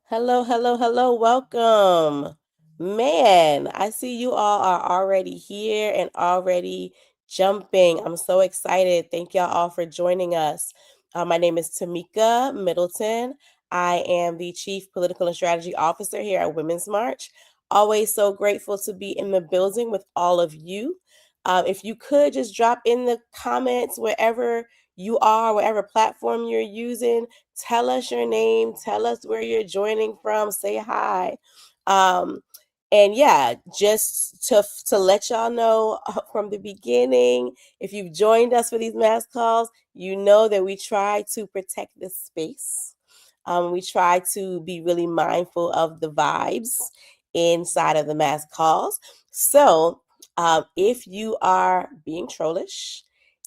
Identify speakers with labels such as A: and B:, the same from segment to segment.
A: Hello, hello, hello. Welcome. Man, I see you all are already here and already jumping. I'm so excited. Thank y'all all for joining us. My name is Tamika Middleton. I am the Chief Political and Strategy Officer here at Women's March. Always so grateful to be in the building with all of you. If you could just drop in the comments wherever you are, whatever platform you're using, tell us your name, tell us where you're joining from, say hi. Um, and yeah, just to let y'all know from the beginning, if you've joined us for these mass calls, you know that we try to protect this space. We try to be really mindful of the vibes inside of the mass calls. So if you are being trollish,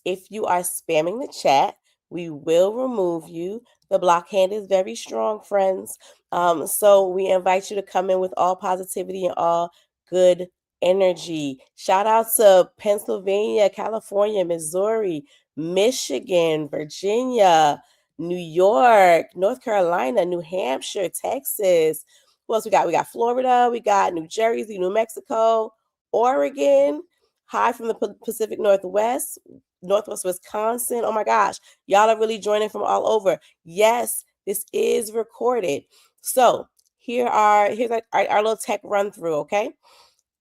A: if you are spamming the chat, we will remove you. The block hand is very strong, friends. So we invite you to come in with all positivity and all good energy. Shout out to Pennsylvania, California, Missouri, Michigan, Virginia, New York, North Carolina, New Hampshire, Texas. Who else we got? We got Florida, we got New Jersey, New Mexico, Oregon, high from the Pacific Northwest, Northwest Wisconsin. Oh my gosh, y'all are really joining from all over. Yes, this is recorded. So here's our little tech run through, okay?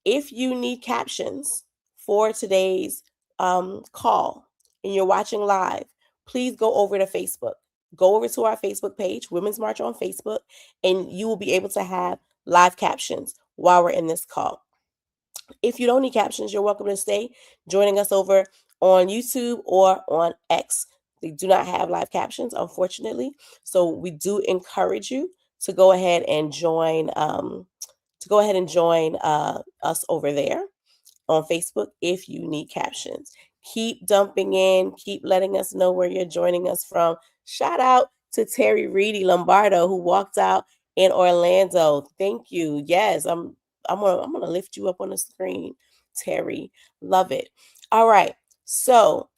A: If you need captions for today's call and you're watching live, please go over to Facebook. Go over to our Facebook page, Women's March on Facebook, and you will be able to have live captions while we're in this call. If you don't need captions, you're welcome to stay joining us over on YouTube or on X. They do not have live captions, unfortunately. So we do encourage you to go ahead and join us over there on Facebook if you need captions. Keep dumping in, keep letting us know where you're joining us from. Shout out to Terry Reedy Lombardo who walked out in Orlando. Thank you. Yes, I'm gonna lift you up on the screen, Terry. Love it. All right. So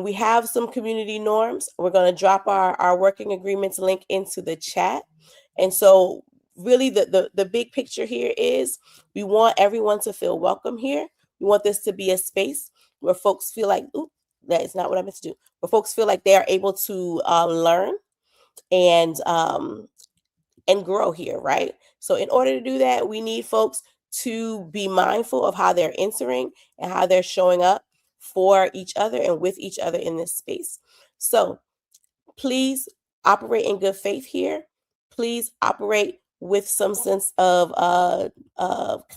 A: we have some community norms. We're going to drop our working agreements link into the chat. And so really the big picture here is we want everyone to feel welcome here. We want this to be a space where folks feel like, ooh, that is not what I meant to do. Where folks feel like they are able to learn and grow here, right? So in order to do that, we need folks to be mindful of how they're entering and how they're showing up for each other and with each other in this space. So please operate in good faith here. Please operate with some sense of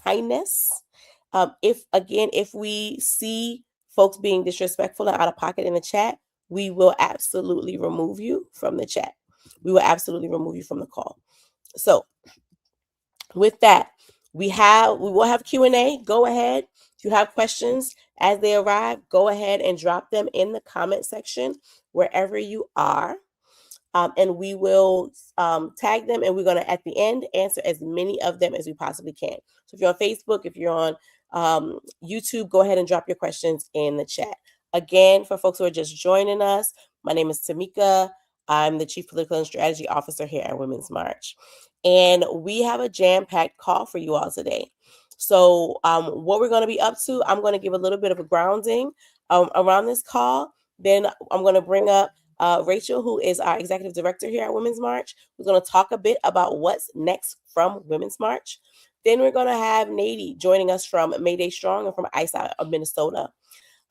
A: kindness. If we see folks being disrespectful and out of pocket in the chat, we will absolutely remove you from the chat. We will absolutely remove you from the call. So with that, we will have Q&A. Go ahead. If you have questions as they arrive, go ahead and drop them in the comment section wherever you are. And we will tag them, and we're going to, at the end, answer as many of them as we possibly can. So if you're on Facebook, if you're on YouTube, go ahead and drop your questions in the chat. Again, for folks who are just joining us, my name is Tamika. I'm the Chief Political and Strategy Officer here at Women's March. And we have a jam-packed call for you all today. So what we're going to be up to, I'm going to give a little bit of a grounding around this call. Then I'm going to bring up Rachel, who is our executive director here at Women's March. We're going to talk a bit about what's next from Women's March. Then we're going to have Nady joining us from Mayday Strong and from ICE out of Minnesota.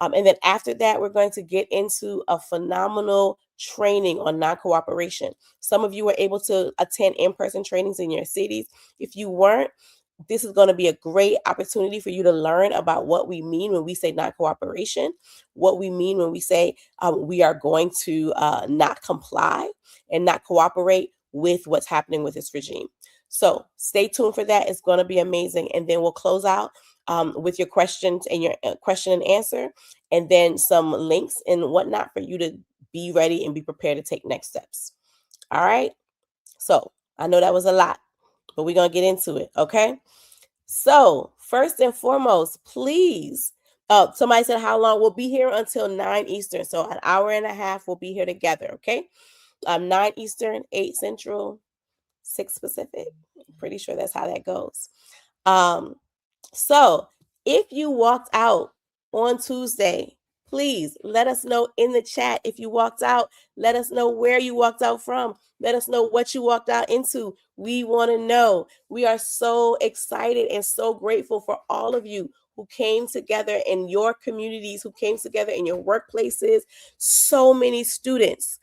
A: And then after that, we're going to get into a phenomenal training on non-cooperation. Some of you were able to attend in-person trainings in your cities. If you weren't, this is going to be a great opportunity for you to learn about what we mean when we say non-cooperation, what we mean when we say we are going to not comply and not cooperate with what's happening with this regime. So stay tuned for that. It's going to be amazing. And then we'll close out with your questions and your question and answer, and then some links and whatnot for you to be ready and be prepared to take next steps. All right. So I know that was a lot, but we're going to get into it. Okay. So first and foremost, please, somebody said how long? We'll be here until 9 Eastern. So an hour and a half, we'll be here together. Okay. 9 Eastern, 8 Central, 6 Pacific. Pretty sure that's how that goes. So if you walked out on Tuesday, please let us know in the chat. If you walked out, let us know where you walked out from. Let us know what you walked out into. We want to know. We are so excited and so grateful for all of you who came together in your communities, who came together in your workplaces. So many students,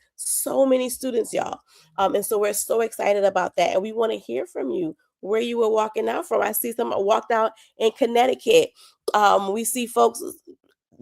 A: y'all. And so we're so excited about that. And we want to hear from you where you were walking out from. I see some walked out in Connecticut. We see folks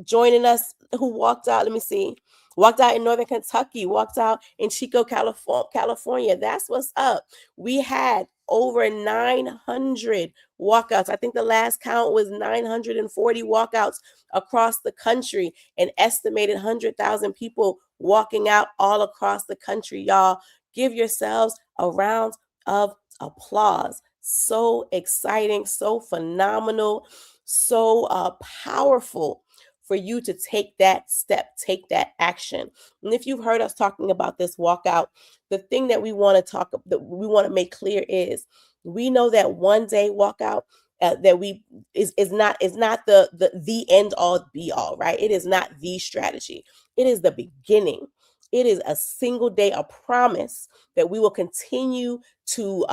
A: joining us who walked out. Let me see. Walked out in Northern Kentucky, walked out in Chico, California. That's what's up. We had over 900 walkouts. I think the last count was 940 walkouts across the country, an estimated 100,000 people walking out all across the country. Y'all, give yourselves a round of applause. So exciting, so phenomenal, so powerful for you to take that step, take that action. And if you've heard us talking about this walkout, the thing that we want to make clear is we know that one day walkout that we is not the end all be all, right? It is not the strategy. It is the beginning. It is a single day, a promise that we will continue to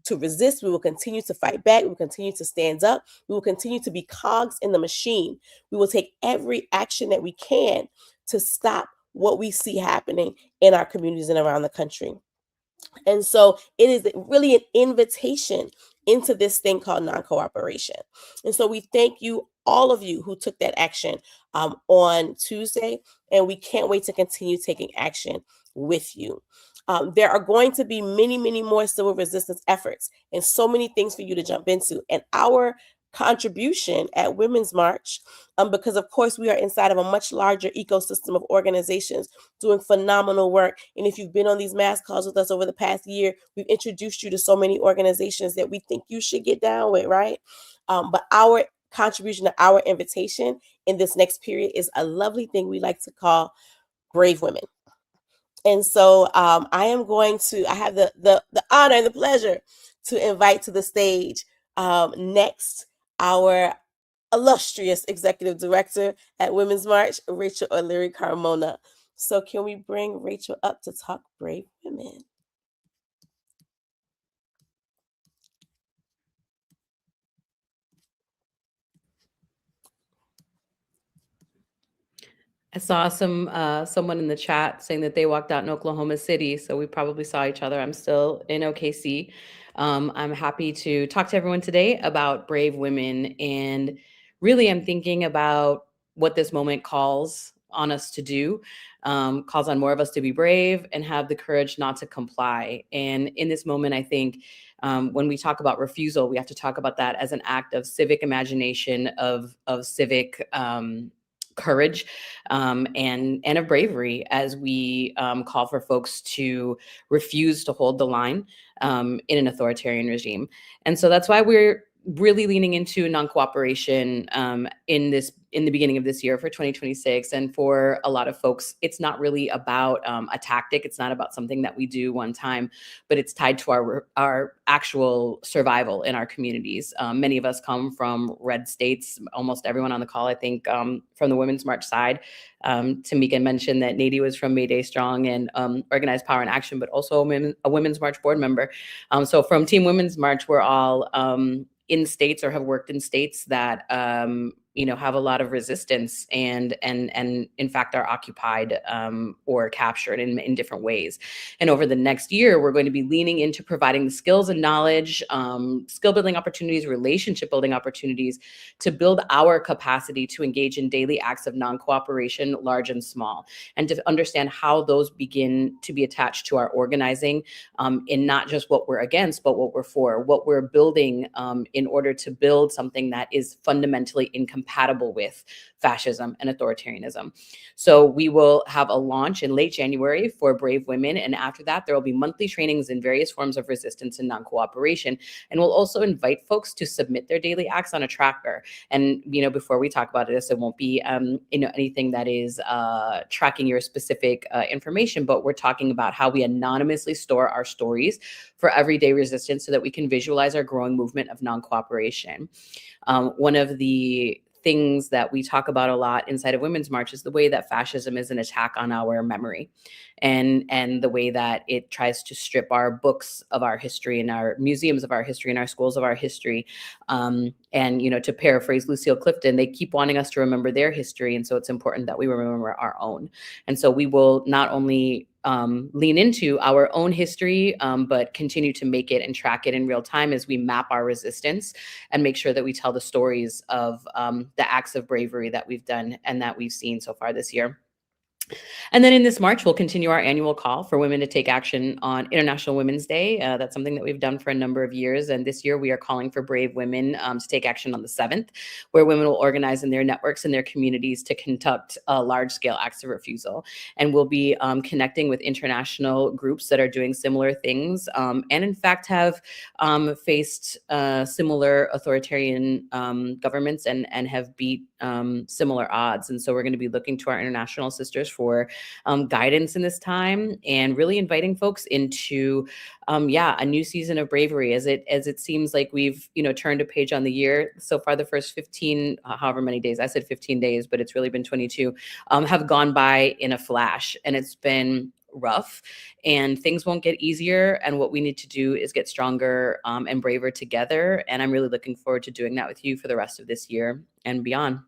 A: resist. We will continue to fight back. We will continue to stand up. We will continue to be cogs in the machine. We will take every action that we can to stop what we see happening in our communities and around the country. And so it is really an invitation into this thing called non-cooperation. And so we thank you, all of you who took that action on Tuesday, and we can't wait to continue taking action with you. There are going to be many, many more civil resistance efforts and so many things for you to jump into. And our contribution at Women's March, because of course we are inside of a much larger ecosystem of organizations doing phenomenal work. And if you've been on these mass calls with us over the past year, we've introduced you to so many organizations that we think you should get down with, right? But our contribution to our invitation in this next period is a lovely thing we like to call Brave Women. And so I have the honor and the pleasure to invite to the stage next our illustrious executive director at Women's March, Rachel O'Leary Carmona. So can we bring Rachel up to talk Brave Women?
B: I saw someone in the chat saying that they walked out in Oklahoma City, so we probably saw each other. I'm still in OKC. I'm happy to talk to everyone today about Brave Women, and really I'm thinking about what this moment calls on us to do, calls on more of us to be brave and have the courage not to comply. And in this moment, I think when we talk about refusal, we have to talk about that as an act of civic imagination, of civic courage, and of bravery, as we call for folks to refuse to hold the line in an authoritarian regime. And so that's why we're really leaning into non-cooperation in the beginning of this year for 2026. And for a lot of folks, it's not really about a tactic. It's not about something that we do one time, but it's tied to our actual survival in our communities. Many of us come from red states. Almost everyone on the call, I think, from the Women's March side. Tamika mentioned that Nady was from Mayday Strong and Organized Power and Action, but also a Women's March board member. So from Team Women's March, we're all in states or have worked in states that have a lot of resistance and in fact are occupied or captured in different ways. And over the next year, we're going to be leaning into providing the skills and knowledge, skill building opportunities, relationship building opportunities to build our capacity to engage in daily acts of non-cooperation, large and small, and to understand how those begin to be attached to our organizing in not just what we're against, but what we're for, what we're building in order to build something that is fundamentally incompatible compatible with fascism and authoritarianism. So we will have a launch in late January for Brave Women. And after that, there will be monthly trainings in various forms of resistance and non-cooperation. And we'll also invite folks to submit their daily acts on a tracker. And, before we talk about this, it won't be, anything that is tracking your specific information, but we're talking about how we anonymously store our stories for everyday resistance so that we can visualize our growing movement of non-cooperation. One of the things that we talk about a lot inside of Women's March is the way that fascism is an attack on our memory, and the way that it tries to strip our books of our history and our museums of our history and our schools of our history. And to paraphrase Lucille Clifton, they keep wanting us to remember their history, and so it's important that we remember our own. And so we will not only lean into our own history, but continue to make it and track it in real time as we map our resistance and make sure that we tell the stories of the acts of bravery that we've done and that we've seen so far this year. And then in this March, we'll continue our annual call for women to take action on International Women's Day. That's something that we've done for a number of years. And this year we are calling for brave women to take action on the 7th, where women will organize in their networks and their communities to conduct large-scale acts of refusal. And we'll be connecting with international groups that are doing similar things and in fact have faced similar authoritarian governments and have beat similar odds. And so we're going to be looking to our international sisters for guidance in this time, and really inviting folks into a new season of bravery as it seems like we've turned a page on the year so far. The first 15 however many days, I said 15 days, but it's really been 22, have gone by in a flash, and it's been rough, and things won't get easier. And what we need to do is get stronger and braver together. And I'm really looking forward to doing that with you for the rest of this year and beyond.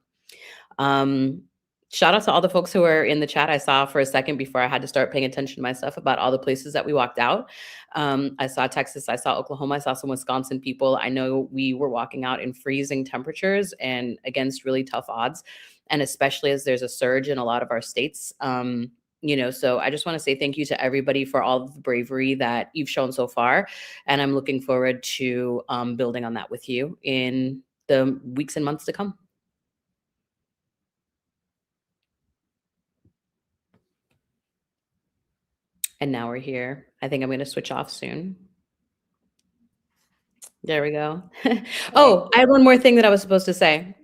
B: Shout out to all the folks who are in the chat. I saw for a second before I had to start paying attention to myself about all the places that we walked out. I saw Texas, I saw Oklahoma, I saw some Wisconsin people. I know we were walking out in freezing temperatures and against really tough odds, and especially as there's a surge in a lot of our states. So I just want to say thank you to everybody for all of the bravery that you've shown so far. And I'm looking forward to building on that with you in the weeks and months to come. And now we're here. I think I'm going to switch off soon. There we go. Oh, I had one more thing that I was supposed to say.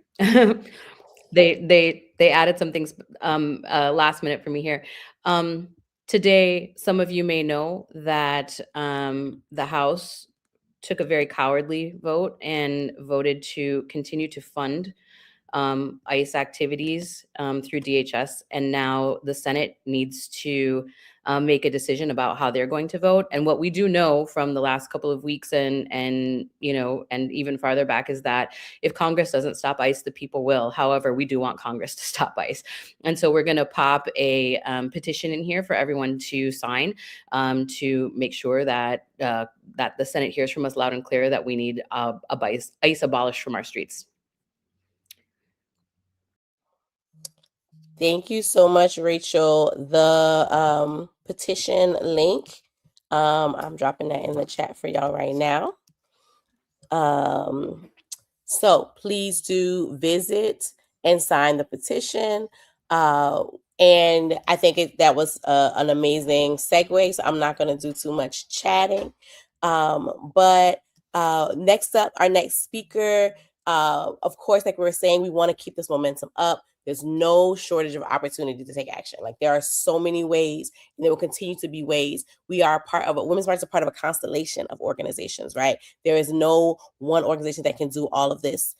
B: They added some things last minute for me here. Today, some of you may know that the House took a very cowardly vote and voted to continue to fund ICE activities through DHS. And now the Senate needs to make a decision about how they're going to vote. And what we do know from the last couple of weeks and even farther back is that if Congress doesn't stop ICE, the people will. However, we do want Congress to stop ICE. And so we're going to pop a petition in here for everyone to sign to make sure that that the Senate hears from us loud and clear that we need ICE abolished from our streets.
A: Thank you so much, Rachel. The petition link, I'm dropping that in the chat for y'all right now. So please do visit and sign the petition. And I think that was an amazing segue, so I'm not going to do too much chatting. But next up, our next speaker, of course, like we were saying, we want to keep this momentum up. There's no shortage of opportunity to take action. Like, there are so many ways, and there will continue to be ways. We are part of Women's March is a part of a constellation of organizations, right? There is no one organization that can do all of this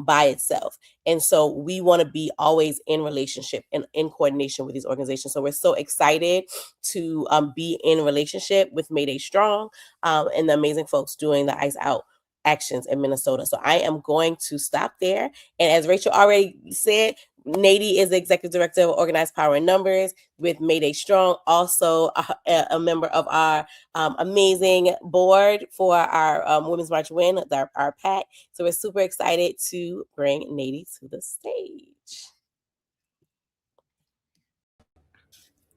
A: by itself. And so we want to be always in relationship and in coordination with these organizations. So we're so excited to be in relationship with Mayday Strong and the amazing folks doing the ICE Out actions in Minnesota. So I am going to stop there. And as Rachel already said, Nady is the executive director of Organized Power in Numbers with Mayday Strong, also a member of our amazing board for our Women's March Win, our PAC. So we're super excited to bring Nady to the stage.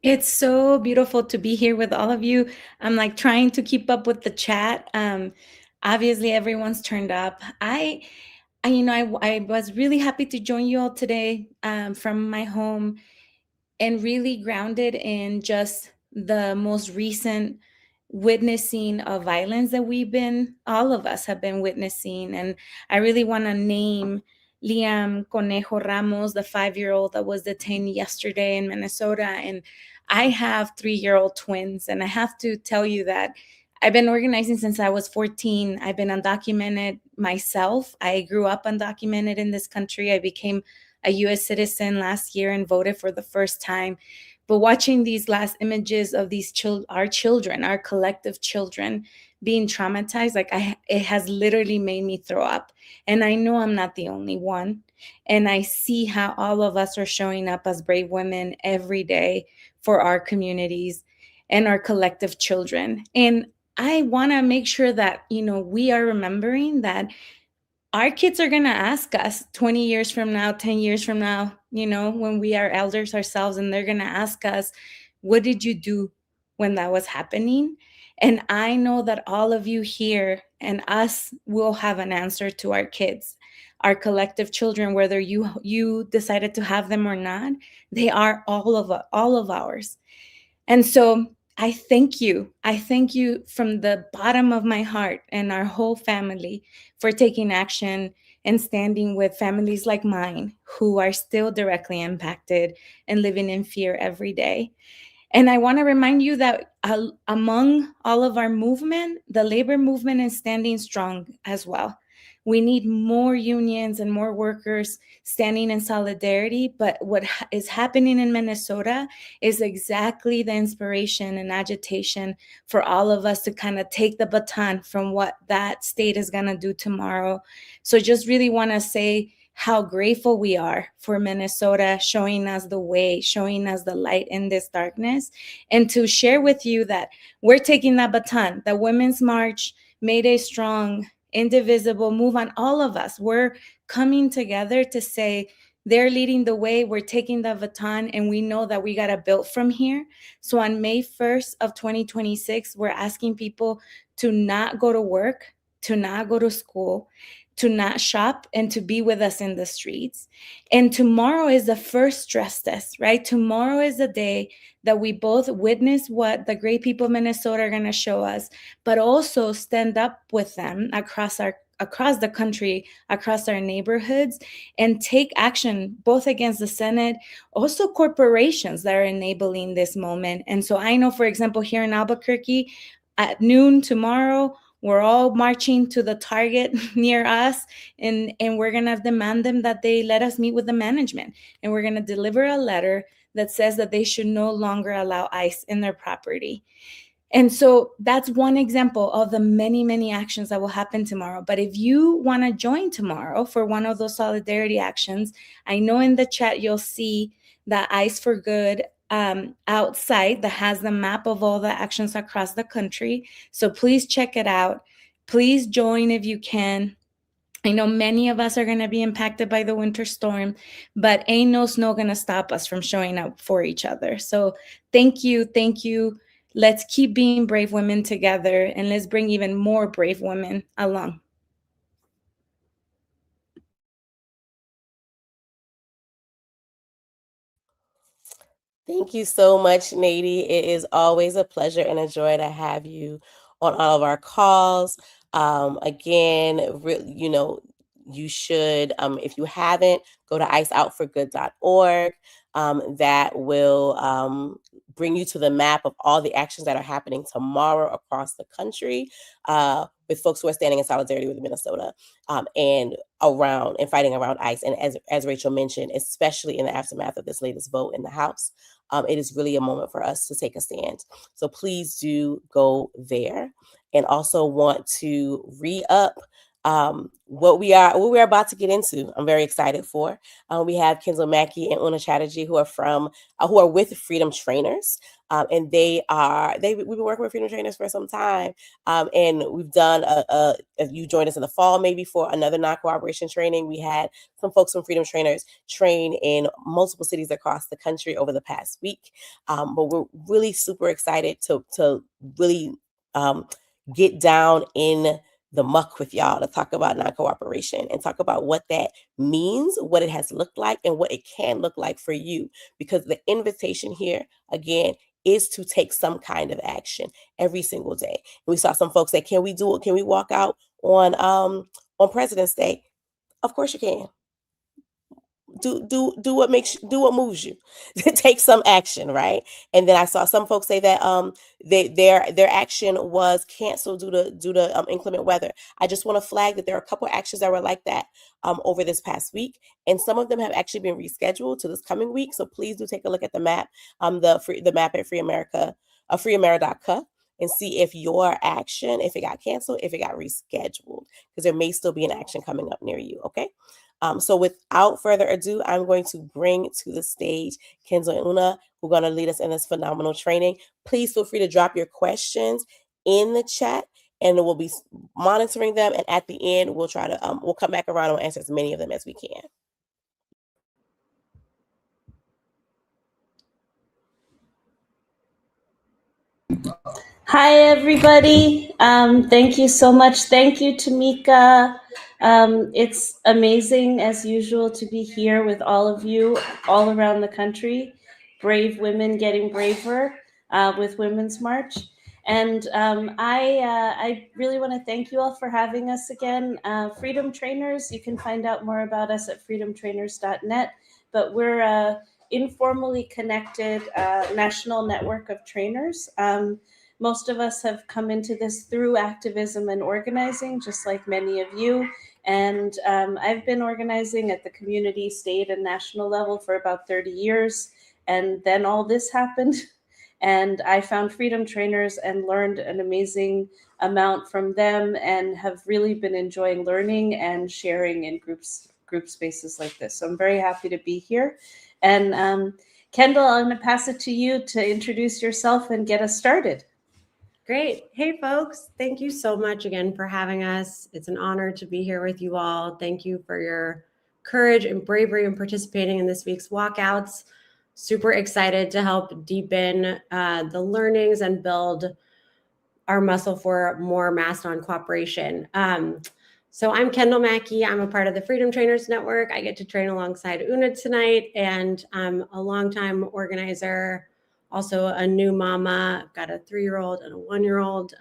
C: It's so beautiful to be here with all of you. I'm like trying to keep up with the chat. Obviously, everyone's turned up. I was really happy to join you all today from my home, and really grounded in just the most recent witnessing of violence that all of us have been witnessing. And I really want to name Liam Conejo Ramos, the 5-year-old that was detained yesterday in Minnesota. And I have 3-year-old twins. And I have to tell you that I've been organizing since I was 14. I've been undocumented myself. I grew up undocumented in this country. I became a US citizen last year and voted for the first time. But watching these last images of our children, our collective children being traumatized, it has literally made me throw up. And I know I'm not the only one. And I see how all of us are showing up as brave women every day for our communities and our collective children. And I want to make sure that, we are remembering that our kids are going to ask us 20 years from now, 10 years from now, when we are elders ourselves, and they're going to ask us, what did you do when that was happening? And I know that all of you here and us will have an answer to our kids, our collective children, whether you decided to have them or not. They are all of ours. And so I thank you. I thank you from the bottom of my heart and our whole family for taking action and standing with families like mine who are still directly impacted and living in fear every day. And I want to remind you that among all of our movement, the labor movement is standing strong as well. We need more unions and more workers standing in solidarity. But what is happening in Minnesota is exactly the inspiration and agitation for all of us to kind of take the baton from what that state is going to do tomorrow. So just really want to say how grateful we are for Minnesota showing us the way, showing us the light in this darkness, and to share with you that we're taking that baton, the Women's March, Mayday Strong, Indivisible, Move On, all of us, we're coming together to say they're leading the way, we're taking the baton, and we know that we got to build from here. So on May 1st of 2026, we're asking people to not go to work, to not go to school, to not shop, and to be with us in the streets. And tomorrow is the first stress test, right? Tomorrow is the day that we both witness what the great people of Minnesota are going to show us, but also stand up with them across the country, across our neighborhoods, and take action both against the Senate, also corporations that are enabling this moment. And so I know, for example, here in Albuquerque, at noon tomorrow, we're all marching to the Target near us, and we're going to demand them that they let us meet with the management. And we're going to deliver a letter that says that they should no longer allow ICE in their property. And so that's one example of the many, many actions that will happen tomorrow. But if you want to join tomorrow for one of those solidarity actions, I know in the chat you'll see that ICE for Good outside that has the map of all the actions across the country. So please check it out. Please join if you can. I know many of us are going to be impacted by the winter storm, but ain't no snow going to stop us from showing up for each other. So thank you. Thank you. Let's keep being brave women together, and let's bring even more brave women along.
A: Thank you so much, Nady. It is always a pleasure and a joy to have you on all of our calls. Again, you should, if you haven't, go to iceoutforgood.org. That will bring you to the map of all the actions that are happening tomorrow across the country with folks who are standing in solidarity with Minnesota and fighting around ICE. And as Rachel mentioned, especially in the aftermath of this latest vote in the House, it is really a moment for us to take a stand. So please do go there. And also want to re-up what we are about to get into. I'm very excited for. We have Kenzo Mackey and Una Chatterjee who are with Freedom Trainers, and we've been working with Freedom Trainers for some time, and we've done if you joined us in the fall maybe for another non-cooperation training. We had some folks from Freedom Trainers train in multiple cities across the country over the past week, but we're really super excited to really get down in the muck with y'all to talk about non-cooperation and talk about what that means, what it has looked like, and what it can look like for you. Because the invitation here, again, is to take some kind of action every single day. We saw some folks say, can we do it? Can we walk out on President's Day? Of course you can. Do what moves you. Take some action, right? And then I saw some folks say that their action was canceled due to inclement weather. I just want to flag that there are a couple of actions that were like that over this past week, and some of them have actually been rescheduled to this coming week. So please do take a look at the map, the map at freeamerica.ca, and see if your action, if it got canceled, if it got rescheduled, because there may still be an action coming up near you. Okay. So without further ado, I'm going to bring to the stage Kenzo and Una, who are going to lead us in this phenomenal training. Please feel free to drop your questions in the chat, and we'll be monitoring them. And at the end, we'll try to we'll come back around and answer as many of them as we can.
D: Hi, everybody. Thank you so much. Thank you, Tamika. It's amazing, as usual, to be here with all of you all around the country. Brave women getting braver with Women's March. And I really want to thank you all for having us again. Freedom Trainers, you can find out more about us at freedomtrainers.net. But we're informally connected national network of trainers. Most of us have come into this through activism and organizing, just like many of you. And I've been organizing at the community, state, and national level for about 30 years. And then all this happened. And I found Freedom Trainers and learned an amazing amount from them, and have really been enjoying learning and sharing in group spaces like this. So I'm very happy to be here. And Kendall, I'm going to pass it to you to introduce yourself and get us started.
E: Great. Hey, folks. Thank you so much again for having us. It's an honor to be here with you all. Thank you for your courage and bravery in participating in this week's walkouts. Super excited to help deepen the learnings and build our muscle for more mass non-cooperation. So I'm Kendall Mackey. I'm a part of the Freedom Trainers Network. I get to train alongside Una tonight, and I'm a longtime organizer, also a new mama. I've got a 3-year-old and a 1-year-old.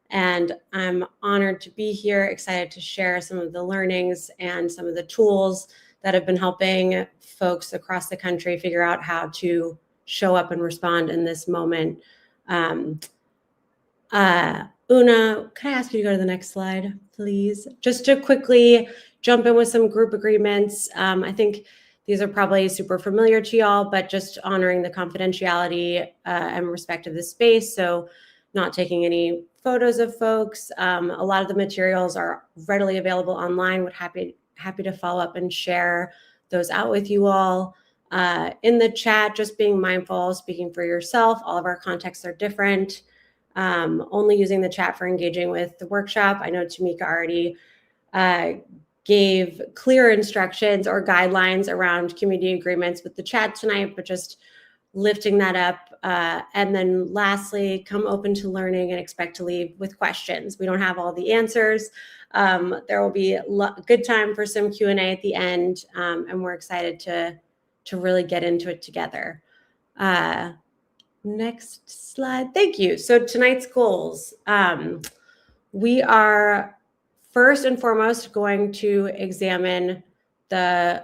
E: And I'm honored to be here, excited to share some of the learnings and some of the tools that have been helping folks across the country figure out how to show up and respond in this moment. Una, can I ask you to go to the next slide, please? Just to quickly jump in with some group agreements. I think these are probably super familiar to y'all, but just honoring the confidentiality and respect of the space. So not taking any photos of folks. A lot of the materials are readily available online. Would happy to follow up and share those out with you all. In the chat, just being mindful, speaking for yourself. All of our contexts are different. Only using the chat for engaging with the workshop. I know Tamika already gave clear instructions or guidelines around community agreements with the chat tonight, but just lifting that up. And then lastly, come open to learning and expect to leave with questions. We don't have all the answers. There will be a good time for some Q&A at the end, and we're excited to really get into it together. Next slide. Thank you. So tonight's goals. We are first and foremost going to examine the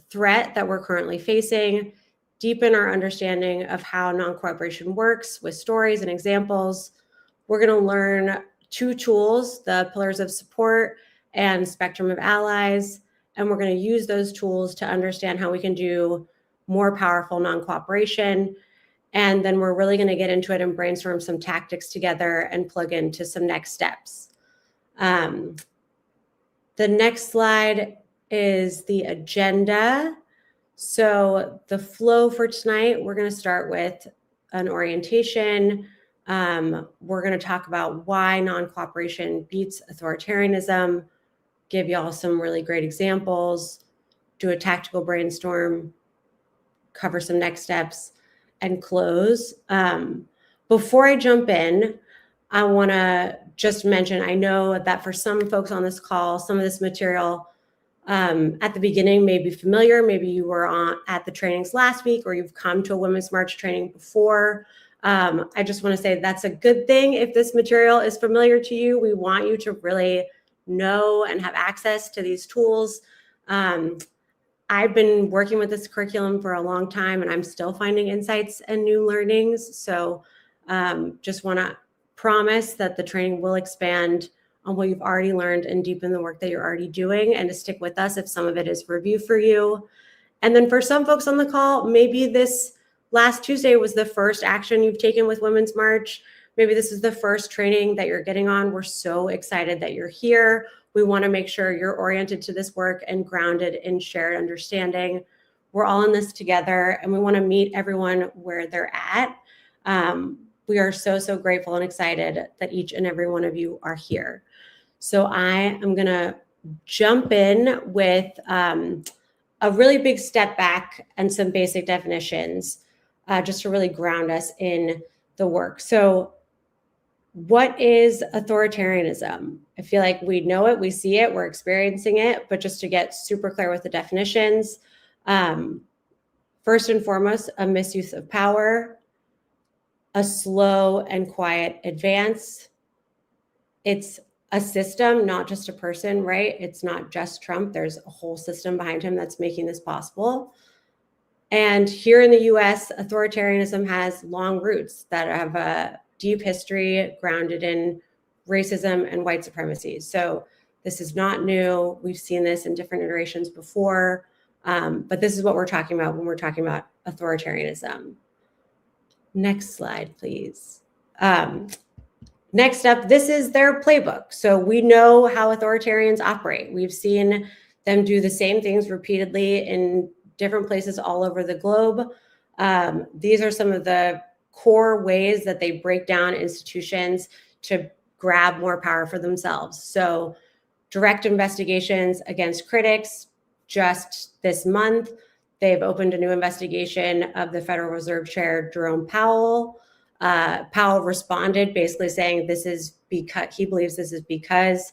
E: threat that we're currently facing, deepen our understanding of how non-cooperation works with stories and examples. We're going to learn 2 tools, the pillars of support and spectrum of allies, and we're going to use those tools to understand how we can do more powerful non-cooperation. And then we're really going to get into it and brainstorm some tactics together and plug into some next steps. The next slide is the agenda. So the flow for tonight, we're going to start with an orientation. We're going to talk about why non-cooperation beats authoritarianism, give y'all some really great examples, do a tactical brainstorm, cover some next steps, and close. Before I jump in, I want to just mention, I know that for some folks on this call, some of this material at the beginning may be familiar. Maybe you were at the trainings last week, or you've come to a Women's March training before. I just want to say that's a good thing. If this material is familiar to you, we want you to really know and have access to these tools. I've been working with this curriculum for a long time, and I'm still finding insights and new learnings. So just want to promise that the training will expand on what you've already learned and deepen the work that you're already doing, and to stick with us if some of it is review for you. And then for some folks on the call, maybe this last Tuesday was the first action you've taken with Women's March. Maybe this is the first training that you're getting on. We're so excited that you're here. We want to make sure you're oriented to this work and grounded in shared understanding. We're all in this together, and we want to meet everyone where they're at. We are so, so grateful and excited that each and every one of you are here. So I am going to jump in with a really big step back and some basic definitions just to really ground us in the work. So what is authoritarianism? I feel like we know it, we see it, we're experiencing it, but just to get super clear with the definitions, first and foremost, a misuse of power, a slow and quiet advance. It's a system, not just a person, right? It's not just Trump. There's a whole system behind him that's making this possible. And here in the US, authoritarianism has long roots that have a deep history grounded in racism and white supremacy. So this is not new. We've seen this in different iterations before, but this is what we're talking about when we're talking about authoritarianism. Next slide, please. Next up, this is their playbook. So we know how authoritarians operate. We've seen them do the same things repeatedly in different places all over the globe. These are some of the core ways that they break down institutions to grab more power for themselves. So direct investigations against critics. Just this month, they've opened a new investigation of the Federal Reserve Chair, Jerome Powell. Powell responded basically saying this is because he believes this is because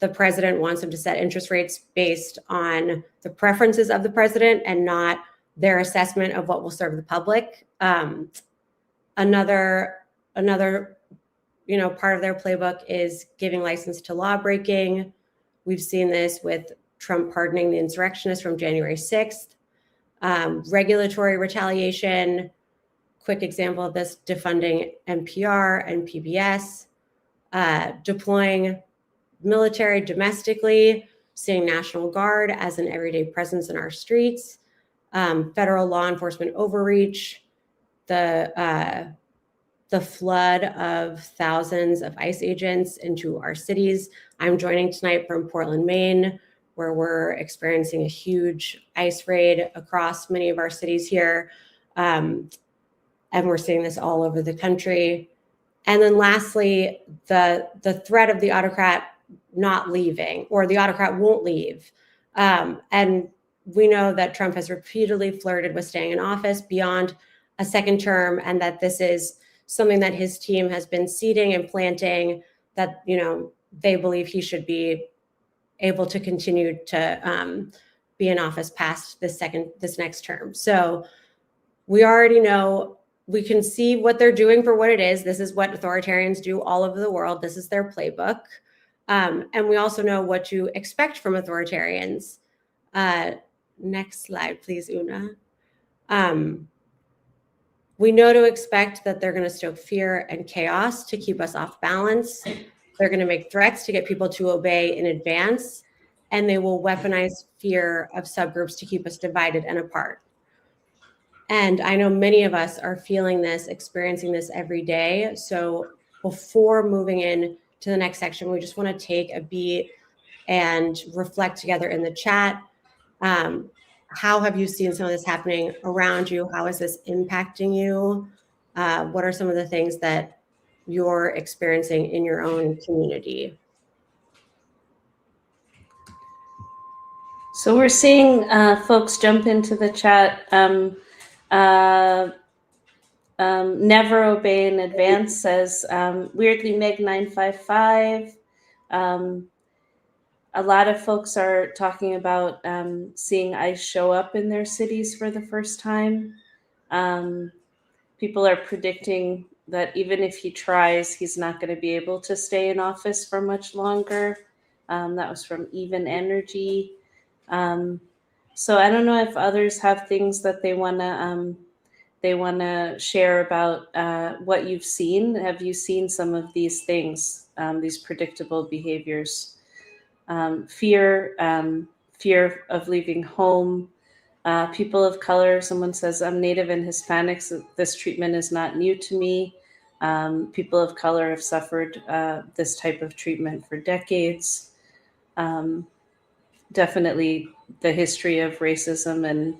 E: the president wants him to set interest rates based on the preferences of the president and not their assessment of what will serve the public. Another part of their playbook is giving license to law breaking. We've seen this with Trump pardoning the insurrectionists from January 6th. Regulatory retaliation. Quick example of this, defunding NPR and PBS, deploying military domestically, seeing National Guard as an everyday presence in our streets, federal law enforcement overreach, the flood of thousands of ICE agents into our cities. I'm joining tonight from Portland, Maine, where we're experiencing a huge ICE raid across many of our cities here. And we're seeing this all over the country. And then lastly, the threat of the autocrat not leaving, or the autocrat won't leave. And we know that Trump has repeatedly flirted with staying in office beyond a second term, and that this is something that his team has been seeding and planting, that, they believe he should be able to continue to be in office past this next term. So we already know, we can see what they're doing for what it is. This is what authoritarians do all over the world. This is their playbook. And we also know what to expect from authoritarians. Next slide, please, Una. We know to expect that they're going to stoke fear and chaos to keep us off balance. They're going to make threats to get people to obey in advance. And they will weaponize fear of subgroups to keep us divided and apart. And I know many of us are feeling this, experiencing this every day. So before moving in to the next section, we just want to take a beat and reflect together in the chat. How have you seen some of this happening around you? How is this impacting you? What are some of the things that you're experiencing in your own community?
D: So we're seeing folks jump into the chat. Never Obey in Advance says, weirdly Meg 955. A lot of folks are talking about seeing ICE show up in their cities for the first time. People are predicting that even if he tries, he's not going to be able to stay in office for much longer. That was from Even Energy. So I don't know if others have things that they want to share about what you've seen. Have you seen some of these things, these predictable behaviors? Fear of leaving home. People of color, someone says, I'm Native and Hispanic, so this treatment is not new to me. People of color have suffered this type of treatment for decades. Definitely the history of racism and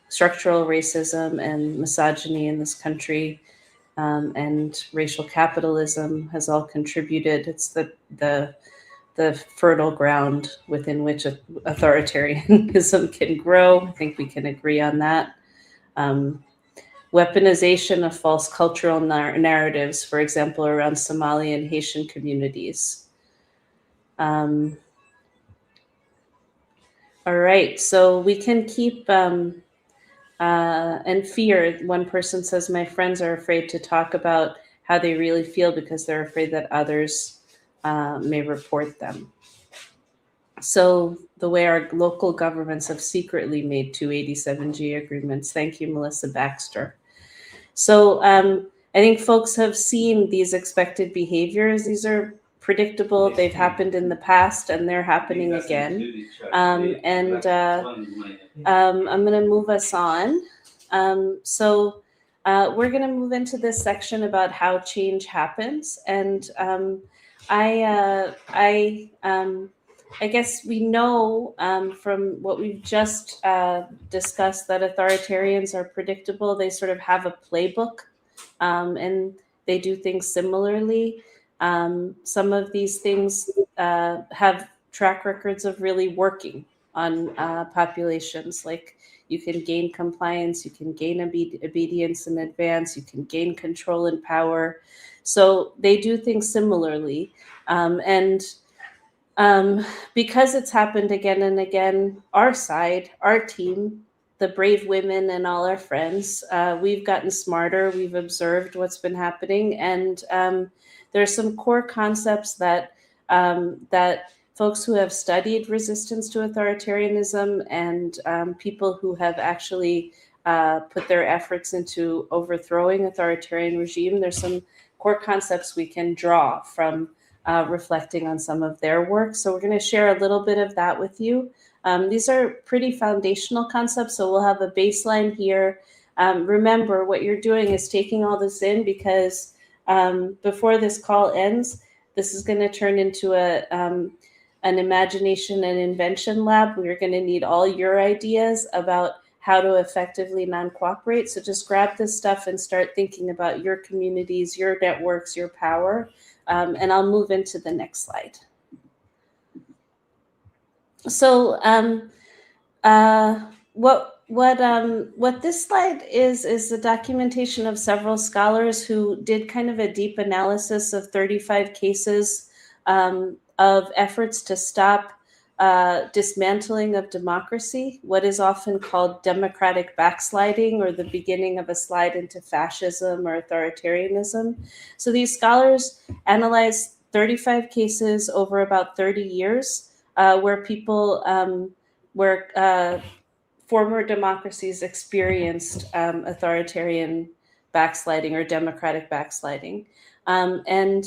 D: structural racism and misogyny in this country and racial capitalism has all contributed. It's the fertile ground within which authoritarianism can grow. I think we can agree on that. Weaponization of false cultural narratives, for example, around Somali and Haitian communities. All right, so we can keep, and fear. One person says, my friends are afraid to talk about how they really feel because they're afraid that others may report them. So the way our local governments have secretly made 287G agreements. Thank you, Melissa Baxter. So I think folks have seen these expected behaviors. These are predictable. They've happened in the past and they're happening again. I'm going to move us on. So we're going to move into this section about how change happens. And I guess we know from what we've just discussed that authoritarians are predictable. They sort of have a playbook and they do things similarly. Some of these things have track records of really working on populations. Like you can gain compliance, you can gain obedience in advance, you can gain control and power. So they do things similarly. Because it's happened again and again, our side, our team, the brave women and all our friends, we've gotten smarter. We've observed what's been happening. And there are some core concepts that folks who have studied resistance to authoritarianism and people who have actually put their efforts into overthrowing authoritarian regime, there's some core concepts we can draw from reflecting on some of their work. So we're going to share a little bit of that with you. These are pretty foundational concepts, so we'll have a baseline here. Remember, what you're doing is taking all this in because before this call ends, this is going to turn into an imagination and invention lab. We're going to need all your ideas about how to effectively non-cooperate. So just grab this stuff and start thinking about your communities, your networks, your power. And I'll move into the next slide. So what this slide is the documentation of several scholars who did kind of a deep analysis of 35 cases of efforts to stop dismantling of democracy, what is often called democratic backsliding or the beginning of a slide into fascism or authoritarianism. So these scholars analyzed 35 cases over about 30 years where people, where former democracies experienced authoritarian backsliding or democratic backsliding. And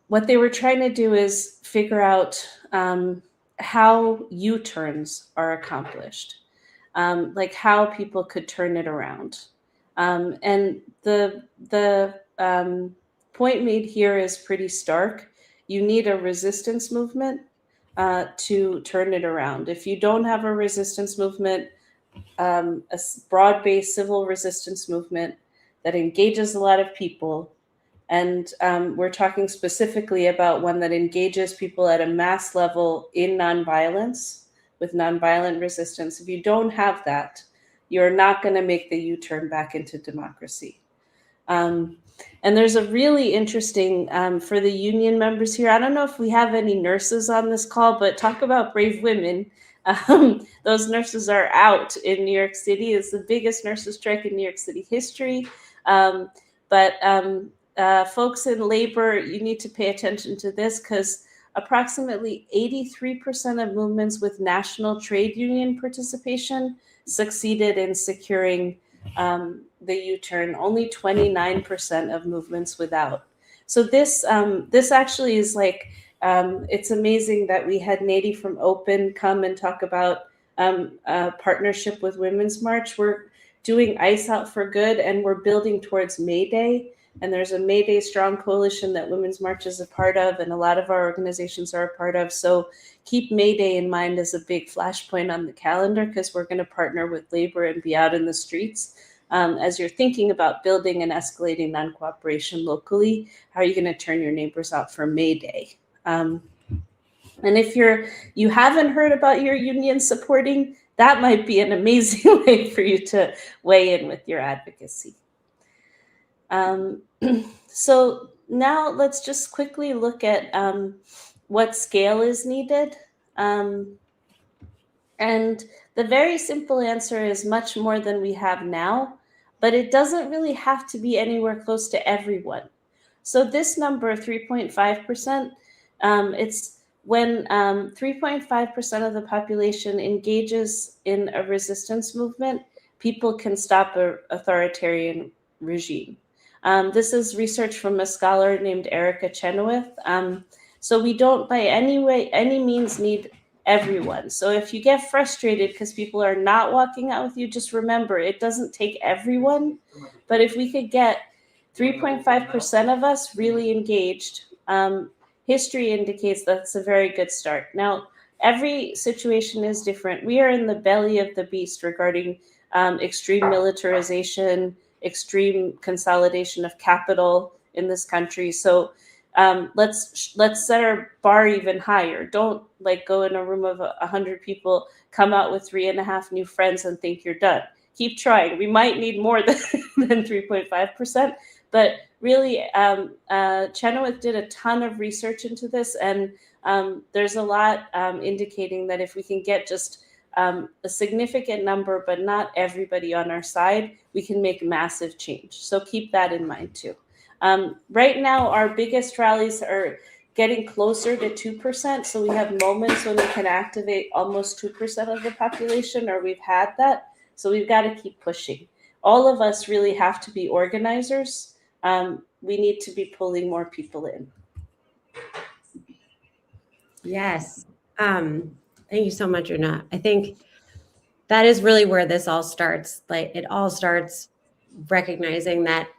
D: what they were trying to do is figure out how U-turns are accomplished, like how people could turn it around. And the point made here is pretty stark. You need a resistance movement to turn it around. If you don't have a resistance movement, a broad-based civil resistance movement that engages a lot of people, and we're talking specifically about one that engages people at a mass level in nonviolence with nonviolent resistance. If you don't have that, you're not going to make the U-turn back into democracy. And there's a really interesting, for the union members here, I don't know if we have any nurses on this call, but talk about brave women. Those nurses are out in New York City. It's the biggest nurses strike in New York City history. But folks in labor, you need to pay attention to this, because approximately 83% of movements with national trade union participation succeeded in securing the U-turn. Only 29% of movements without. So this actually is like, it's amazing that we had Nady from Open come and talk about a partnership with Women's March. We're doing Ice Out for Good, and we're building towards May Day. And there's a May Day Strong Coalition that Women's March is a part of, and a lot of our organizations are a part of. So keep May Day in mind as a big flashpoint on the calendar, because we're going to partner with labor and be out in the streets. As you're thinking about building and escalating non-cooperation locally, how are you going to turn your neighbors out for May Day? And if you haven't heard about your union supporting, that might be an amazing way for you to weigh in with your advocacy. So now let's just quickly look at what scale is needed. And the very simple answer is much more than we have now, but it doesn't really have to be anywhere close to everyone. So this number of 3.5%, it's when 3.5% of the population engages in a resistance movement, people can stop an authoritarian regime. This is research from a scholar named Erica Chenoweth. So we don't by any means need everyone. So if you get frustrated because people are not walking out with you, just remember, it doesn't take everyone. But if we could get 3.5% of us really engaged, history indicates that's a very good start. Now, every situation is different. We are in the belly of the beast regarding extreme militarization, extreme consolidation of capital in this country. So let's set our bar even higher. Don't like go in a room of 100 people, come out with 3.5 new friends and think you're done. Keep trying. We might need more than 3.5%, but really Chenoweth did a ton of research into this, and there's a lot indicating that if we can get just a significant number, but not everybody on our side, we can make massive change. So keep that in mind too. Right now, our biggest rallies are getting closer to 2%. So we have moments when we can activate almost 2% of the population, or we've had that. So we've got to keep pushing. All of us really have to be organizers. We need to be pulling more people in.
E: Yes. Thank you so much, Una. I think that is really where this all starts. Like, it all starts recognizing that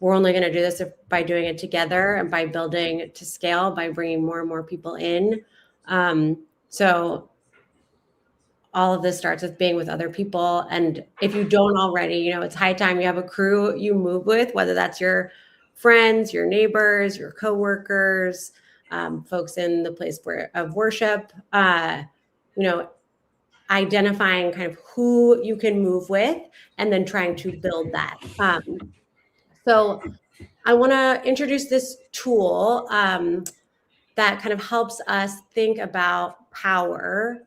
E: we're only going to do this by doing it together and by building to scale, by bringing more and more people in. So all of this starts with being with other people. And if you don't already, it's high time you have a crew you move with, whether that's your friends, your neighbors, your coworkers, folks in the place of worship, identifying kind of who you can move with and then trying to build that. So I want to introduce this tool that kind of helps us think about power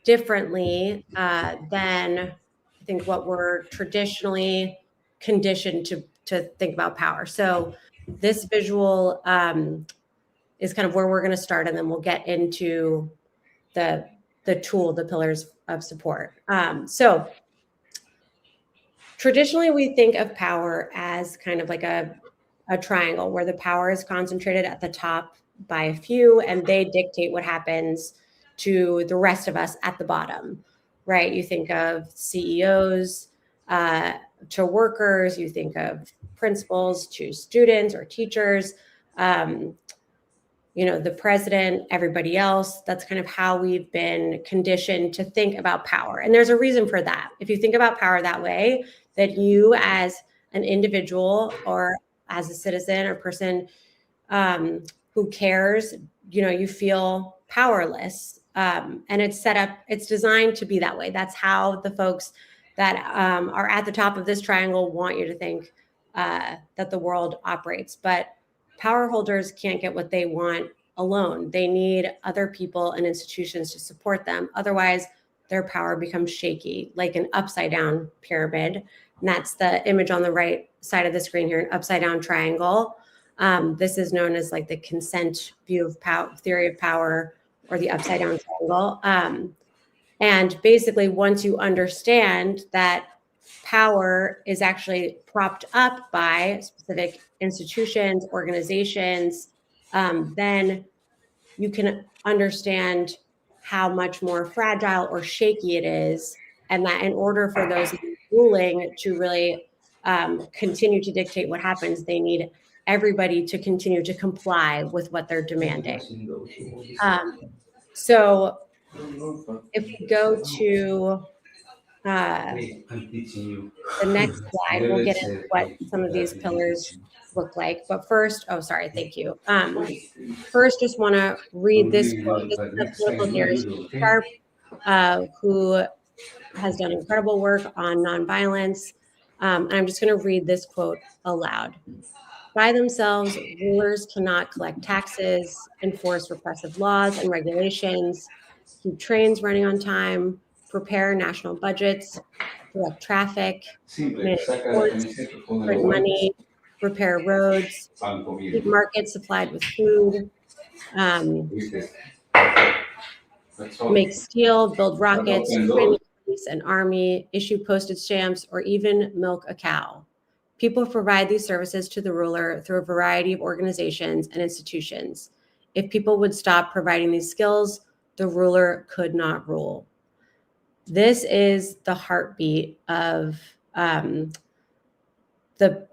E: differently than I think what we're traditionally conditioned to think about power. So this visual is kind of where we're going to start, and then we'll get into the tool, the pillars of support. So traditionally, we think of power as kind of like a triangle where the power is concentrated at the top by a few, and they dictate what happens to the rest of us at the bottom, right? You think of CEOs to workers, you think of principals to students or teachers, the president, everybody else. That's kind of how we've been conditioned to think about power. And there's a reason for that. If you think about power that way, that you as an individual or as a citizen or person who cares, you feel powerless. And it's designed to be that way. That's how the folks that are at the top of this triangle want you to think that the world operates. But power holders can't get what they want alone. They need other people and institutions to support them. Otherwise, their power becomes shaky, like an upside down pyramid. And that's the image on the right side of the screen here, an upside down triangle. This is known as like the consent view of power, theory of power, or the upside down triangle. And basically, once you understand that power is actually propped up by specific institutions, organizations, then you can understand how much more fragile or shaky it is, and that in order for those ruling to really continue to dictate what happens, they need everybody to continue to comply with what they're demanding. So if we go to the next slide, we'll get into what some of these pillars look like. But first, oh, sorry, thank you. First, just want to read this quote. This is a political theorist, Sharp, who has done incredible work on nonviolence. And I'm just going to read this quote aloud. By themselves, rulers cannot collect taxes, enforce repressive laws and regulations, keep trains running on time, prepare national budgets, direct traffic, manage ports, print money, repair roads, keep markets supplied with food, make steel, build rockets, train the police and army, issue postage stamps, or even milk a cow. People provide these services to the ruler through a variety of organizations and institutions. If people would stop providing these skills, the ruler could not rule. This is the heartbeat of the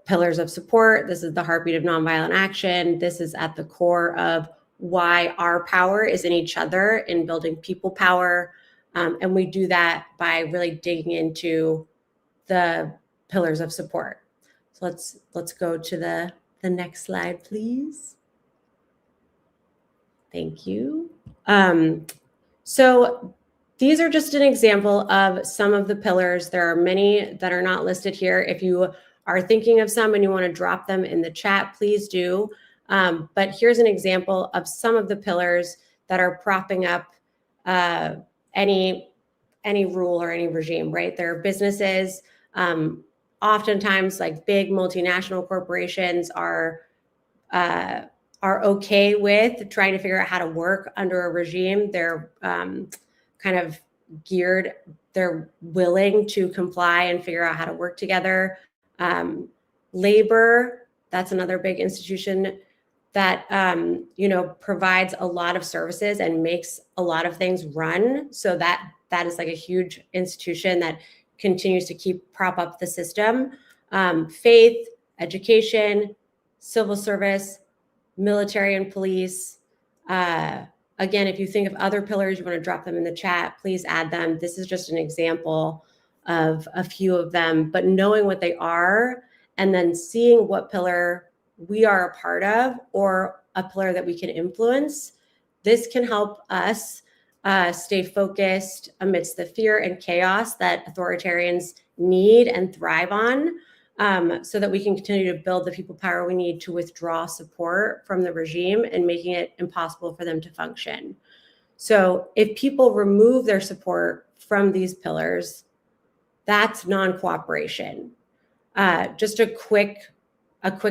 E: pillars of support. This is the heartbeat of nonviolent action. This is at the core of why our power is in each other, in building people power. And we do that by really digging into the pillars of support. So let's go to the next slide, please. Thank you. So these are just an example of some of the pillars. There are many that are not listed here. If you are thinking of some and you want to drop them in the chat, please do. But here's an example of some of the pillars that are propping up any rule or any regime, right? There are businesses. Oftentimes, like big multinational corporations are okay with trying to figure out how to work under a regime. They're kind of geared, they're willing to comply and figure out how to work together. Labor, that's another big institution that provides a lot of services and makes a lot of things run. So that is like a huge institution that continues to prop up the system. Faith, education, civil service, military and police. Again, if you think of other pillars, you want to drop them in the chat, please add them. This is just an example of a few of them, but knowing what they are and then seeing what pillar we are a part of or a pillar that we can influence, this can help us stay focused amidst the fear and chaos that authoritarians need and thrive on, so that we can continue to build the people power we need to withdraw support from the regime and making it impossible for them to function. So if people remove their support from these pillars, that's non-cooperation. Just a quick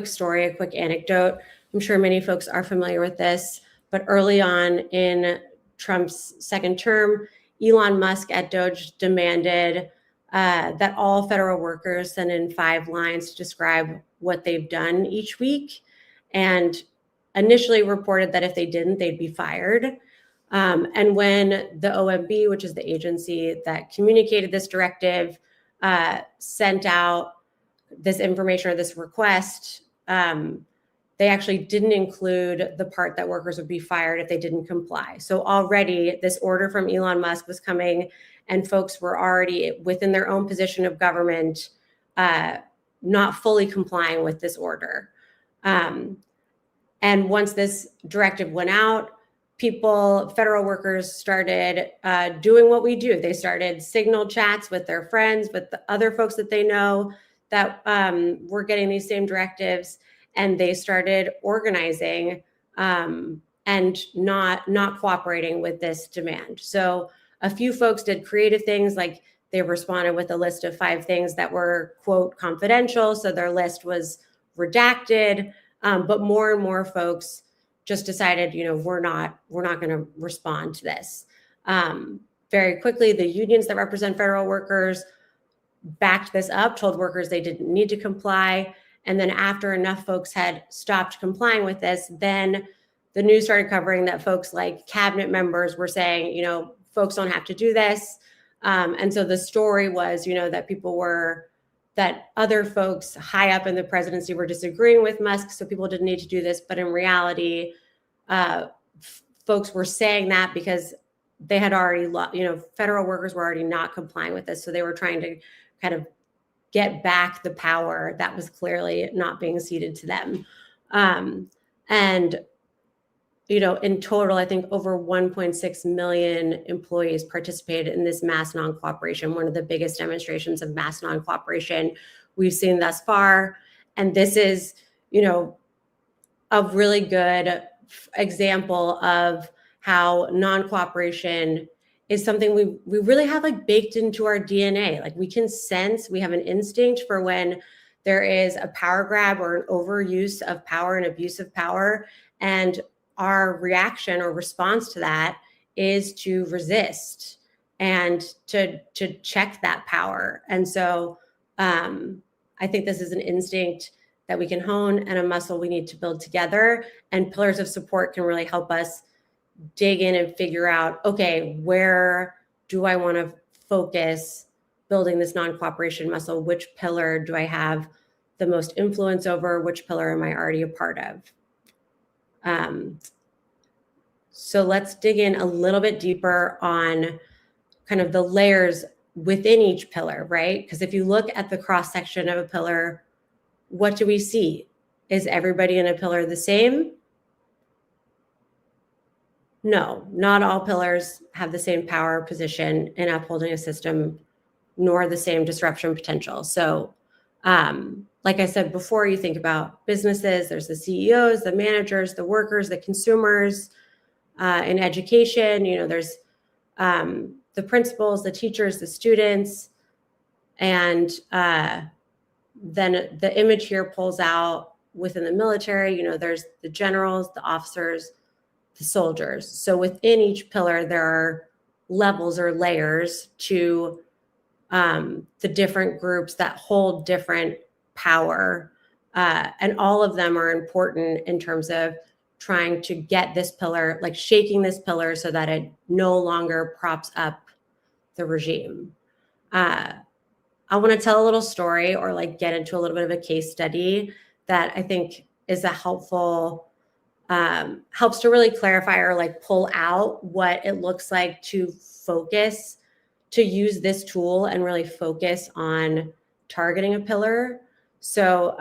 E: story, a quick anecdote. I'm sure many folks are familiar with this, but early on in Trump's second term, Elon Musk at Doge demanded that all federal workers send in 5 lines to describe what they've done each week, and initially reported that if they didn't, they'd be fired. And when the OMB, which is the agency that communicated this directive, sent out this information or this request, they actually didn't include the part that workers would be fired if they didn't comply. So already this order from Elon Musk was coming, and folks were already within their own position of government, not fully complying with this order. And once this directive went out, federal workers started doing what we do. They started signal chats with their friends, with the other folks that they know that were getting these same directives, and they started organizing and not cooperating with this demand. So a few folks did creative things, like they responded with a list of 5 things that were, quote, confidential. So their list was redacted. But more and more folks just decided, we're not going to respond to this. Very quickly, the unions that represent federal workers backed this up, told workers they didn't need to comply. And then after enough folks had stopped complying with this, then the news started covering that folks like cabinet members were saying, folks don't have to do this. And so the story was, that other folks high up in the presidency were disagreeing with Musk, so people didn't need to do this. But in reality, folks were saying that because they had already, federal workers were already not complying with this. So they were trying to kind of get back the power that was clearly not being ceded to them. And in total, I think over 1.6 million employees participated in this mass non-cooperation, one of the biggest demonstrations of mass non-cooperation we've seen thus far. And this is, a really good example of how non-cooperation is something we really have baked into our DNA. Like, we can sense, we have an instinct for when there is a power grab or an overuse of power and abuse of power. And our reaction or response to that is to resist and to check that power. And so I think this is an instinct that we can hone and a muscle we need to build together. And pillars of support can really help us dig in and figure out, okay, where do I want to focus building this non-cooperation muscle? Which pillar do I have the most influence over? Which pillar am I already a part of? So let's dig in a little bit deeper on kind of the layers within each pillar, right? Because if you look at the cross-section of a pillar, what do we see? Is everybody in a pillar the same? No, not all pillars have the same power position in upholding a system, nor the same disruption potential. So, like I said before, you think about businesses, there's the CEOs, the managers, the workers, the consumers. In education, there's the principals, the teachers, the students, and then the image here pulls out within the military, there's the generals, the officers, the soldiers. So within each pillar, there are levels or layers to the different groups that hold different power. And all of them are important in terms of trying to get this pillar, like shaking this pillar so that it no longer props up the regime. I want to tell a little story or get into a little bit of a case study that I think is a helpful, helps to really clarify or pull out what it looks like to focus, to use this tool and really focus on targeting a pillar. So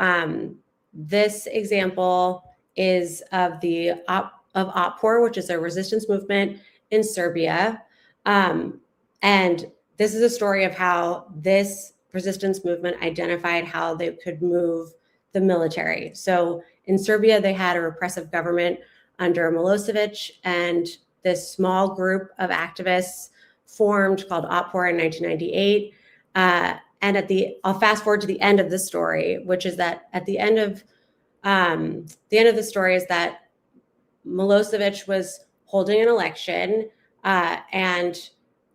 E: this example is of Otpor, which is a resistance movement in Serbia. And this is a story of how this resistance movement identified how they could move the military. So in Serbia, they had a repressive government under Milosevic, and this small group of activists formed called Otpor in 1998. And I'll fast forward to the end of the story, which is that at the end of the story is that Milosevic was holding an election, and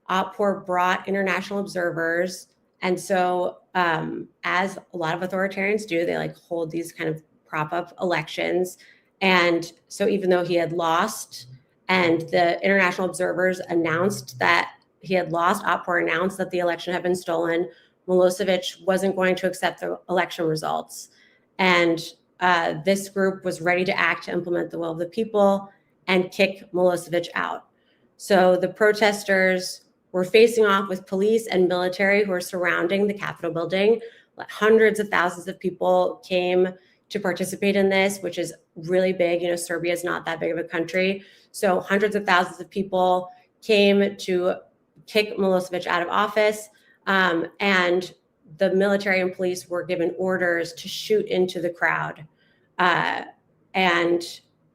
E: Otpor brought international observers. And so, as a lot of authoritarians do, they hold these kind of prop up elections. And so even though he had lost and the international observers announced that he had lost, Otpor announced that the election had been stolen, Milosevic wasn't going to accept the election results. And this group was ready to act to implement the will of the people and kick Milosevic out. So the protesters were facing off with police and military who were surrounding the Capitol building. Hundreds of thousands of people came to participate in this, which is really big. Serbia is not that big of a country. So hundreds of thousands of people came to kick Milosevic out of office. And the military and police were given orders to shoot into the crowd, and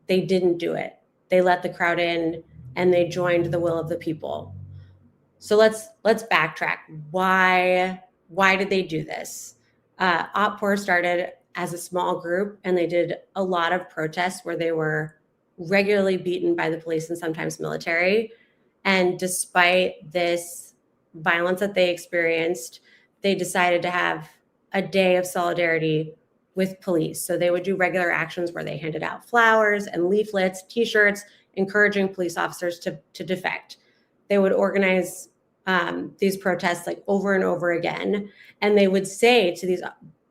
E: they didn't do it. They let the crowd in and they joined the will of the people. So let's backtrack. Why did they do this? Otpor started as a small group, and they did a lot of protests where they were regularly beaten by the police and sometimes military. And despite this violence that they experienced, they decided to have a day of solidarity with police. So they would do regular actions where they handed out flowers and leaflets, T-shirts, encouraging police officers to defect. They would organize these protests like over and over again, and they would say to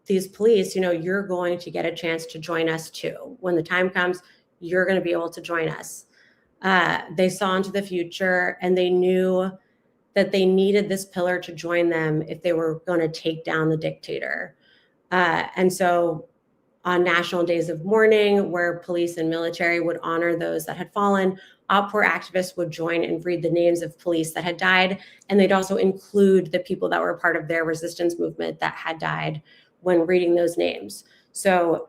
E: these police, you know, you're going to get a chance to join us too. When the time comes, you're going to be able to join us. They saw into the future, and they knew that they needed this pillar to join them if they were going to take down the dictator. And so on national days of mourning, where police and military would honor those that had fallen, Otpor activists would join and read the names of police that had died, and they'd also include the people that were part of their resistance movement that had died when reading those names. So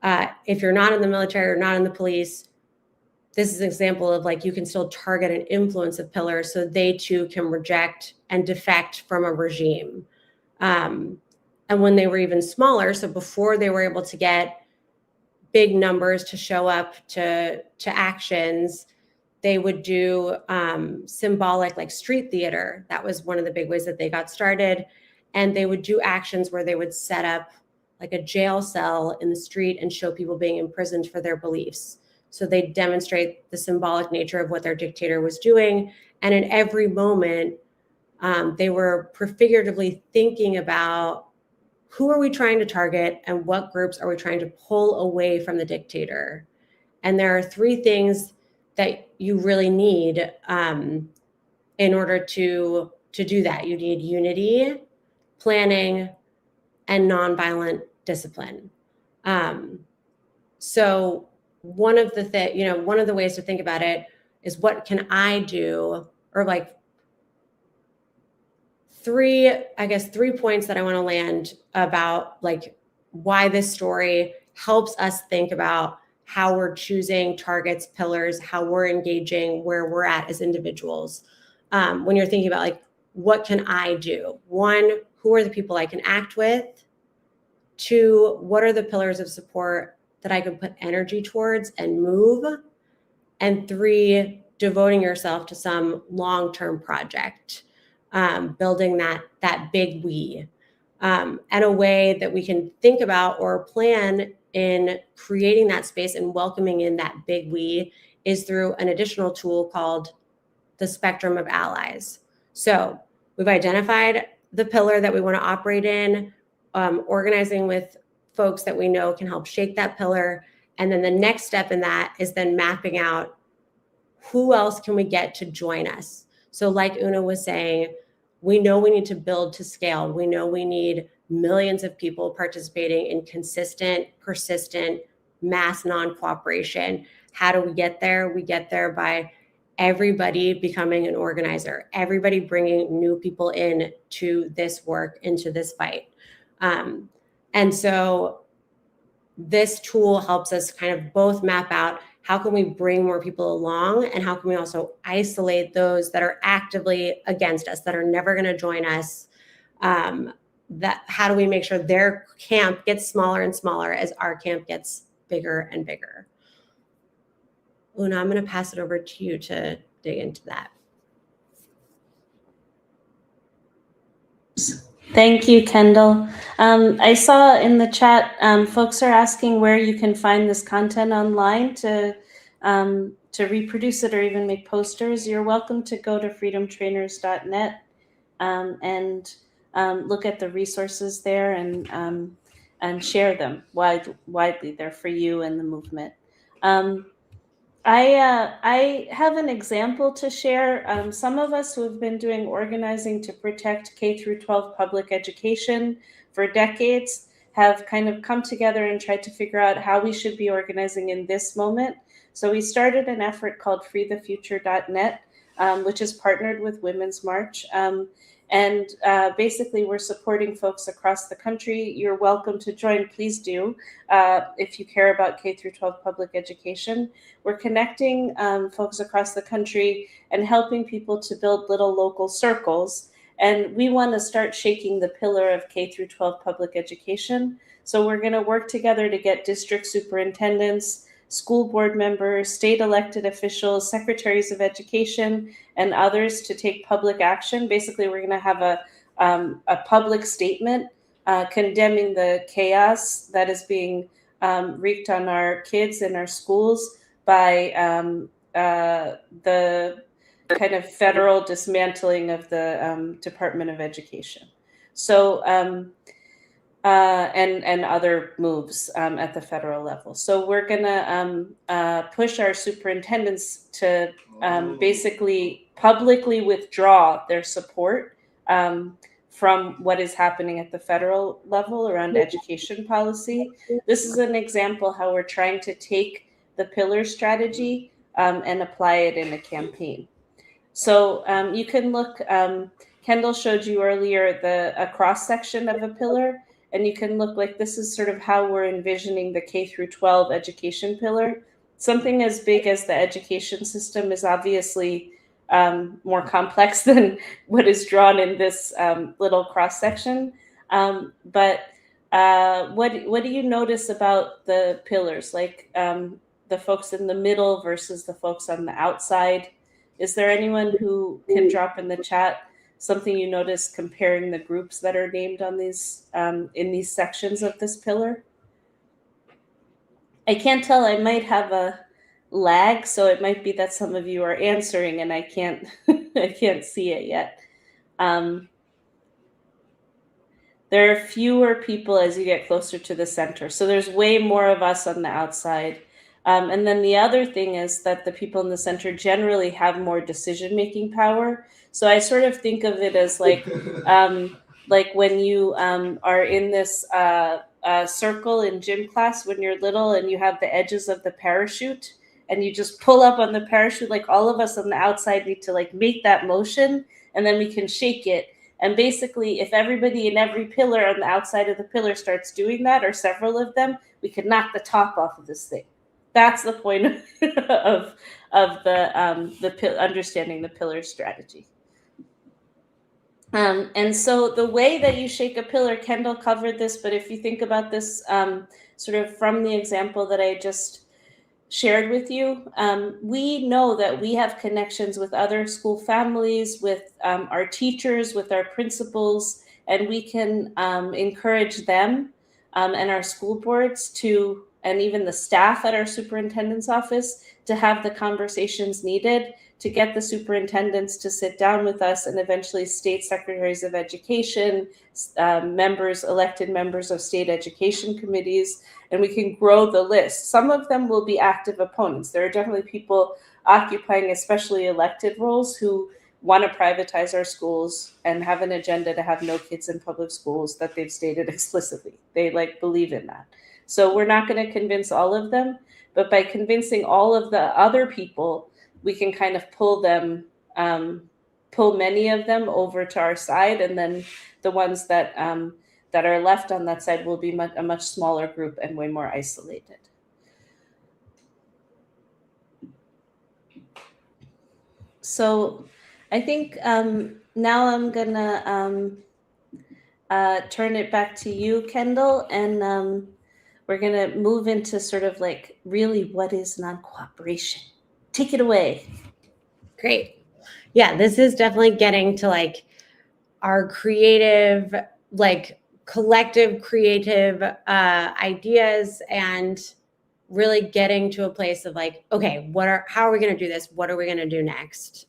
E: if you're not in the military or not in the police, this is an example of like you can still target and influence a pillar so they too can reject and defect from a regime. And when they were even smaller, so before they were able to get big numbers to show up to actions, they would do symbolic like street theater. That was one of the big ways that they got started. And they would do actions where they would set up like a jail cell in the street and show people being imprisoned for their beliefs. So they demonstrate the symbolic nature of what their dictator was doing. And in every moment, they were prefiguratively thinking about who are we trying to target and what groups are we trying to pull away from the dictator. And there are three things that you really need in order to do that. You need unity, planning, and nonviolent discipline. So one of the ways to think about it is, what can I do? Or like three points that I want to land about like why this story helps us think about how we're choosing targets, pillars, how we're engaging, where we're at as individuals. When you're thinking about like, what can I do? One, who are the people I can act with? Two, what are the pillars of support that I can put energy towards and move? And three, devoting yourself to some long-term project, building that big we. And a way that we can think about or plan in creating that space and welcoming in that big we is through an additional tool called the spectrum of allies. So we've identified the pillar that we want to operate in, organizing with folks that we know can help shake that pillar. And then the next step in that is then mapping out who else can we get to join us. So like Una was saying, we know we need to build to scale. We know we need millions of people participating in consistent, persistent, mass non-cooperation. How do we get there? We get there by everybody becoming an organizer, everybody bringing new people in to this work, into this fight. And so this tool helps us kind of both map out how can we bring more people along, and how can we also isolate those that are actively against us, that are never going to join us. That how do we make sure their camp gets smaller and smaller as our camp gets bigger and bigger? Una, I'm going to pass it over to you to dig into that.
D: Thank you, Kendall. I saw in the chat, folks are asking where you can find this content online to reproduce it or even make posters. You're welcome to go to freedomtrainers.net and look at the resources there and share them widely. They're for you and the movement. I have an example to share. Some of us who have been doing organizing to protect K through 12 public education for decades have kind of come together and tried to figure out how we should be organizing in this moment. So we started an effort called freethefuture.net, which is partnered with Women's March. And basically, we're supporting folks across the country. You're welcome to join. Please do, if you care about K through 12 public education. We're connecting folks across the country and helping people to build little local circles. And we want to start shaking the pillar of K through 12 public education. So we're going to work together to get district superintendents, school board members, state elected officials, secretaries of education, and others to take public action. Basically, we're going to have a public statement condemning the chaos that is being wreaked on our kids in our schools by the kind of federal dismantling of the Department of Education. So, and other moves at the federal level. So we're gonna push our superintendents to basically publicly withdraw their support from what is happening at the federal level around education policy. This is an example how we're trying to take the pillar strategy and apply it in a campaign. So you can look, Kendall showed you earlier a cross section of a pillar, and you can look like this is sort of how we're envisioning the K through 12 education pillar. Something as big as the education system is obviously more complex than what is drawn in this little cross section. But what do you notice about the pillars, like the folks in the middle versus the folks on the outside? Is there anyone who can drop in the chat something you notice comparing the groups that are named on these in these sections of this pillar? I can't tell. I might have a lag, so it might be that some of you are answering and I can't I can't see it yet. There are fewer people as you get closer to the center, so there's way more of us on the outside. And then the other thing is that the people in the center generally have more decision-making power. So I sort of think of it as like when you are in this circle in gym class when you're little and you have the edges of the parachute and you just pull up on the parachute, like all of us on the outside need to like make that motion and then we can shake it. And basically, if everybody in every pillar on the outside of the pillar starts doing that, or several of them, we could knock the top off of this thing. That's the point of the understanding the pillar strategy. And so the way that you shake a pillar, Kendall covered this, but if you think about this sort of from the example that I just shared with you, we know that we have connections with other school families, with our teachers, with our principals, and we can encourage them and our school boards to, and even the staff at our superintendent's office, to have the conversations needed to get the superintendents to sit down with us, and eventually state secretaries of education, elected members of state education committees, and we can grow the list. Some of them will be active opponents. There are definitely people occupying especially elected roles who want to privatize our schools and have an agenda to have no kids in public schools that they've stated explicitly. They believe in that. So we're not going to convince all of them, but by convincing all of the other people, we can kind of pull many of them over to our side, and then the ones that are left on that side will be a much smaller group and way more isolated. So I think now I'm gonna turn it back to you, Kendall, and we're gonna move into sort of like really what is non-cooperation. Take it away.
E: Great. Yeah, this is definitely getting to like our creative, like collective creative ideas, and really getting to a place of like, okay, how are we going to do this? What are we going to do next?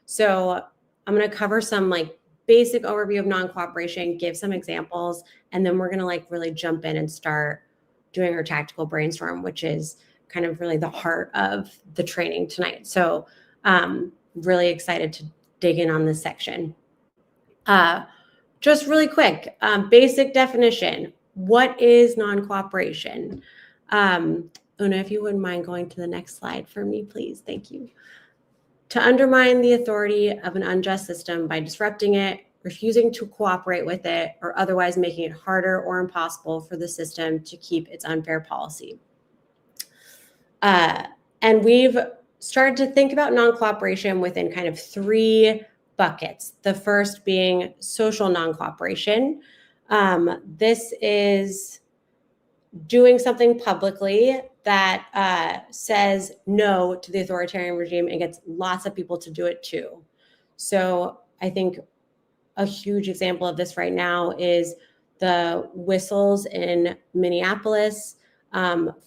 E: So I'm going to cover some like basic overview of non-cooperation, give some examples, and then we're going to like really jump in and start doing our tactical brainstorm, which is kind of really the heart of the training tonight. So really excited to dig in on this section. Just really quick, basic definition. What is Una, if you wouldn't mind going to the next slide for me, please. Thank you. to undermine the authority of an unjust system by disrupting it, refusing to cooperate with it, or otherwise making it harder or impossible for the system to keep its unfair policy. And we've started to think about non-cooperation within kind of 3 buckets. The first being social non-cooperation. This is doing something publicly that says no to the authoritarian regime and gets lots of people to do it too. So I think a huge example of this right now is the whistles in Minneapolis,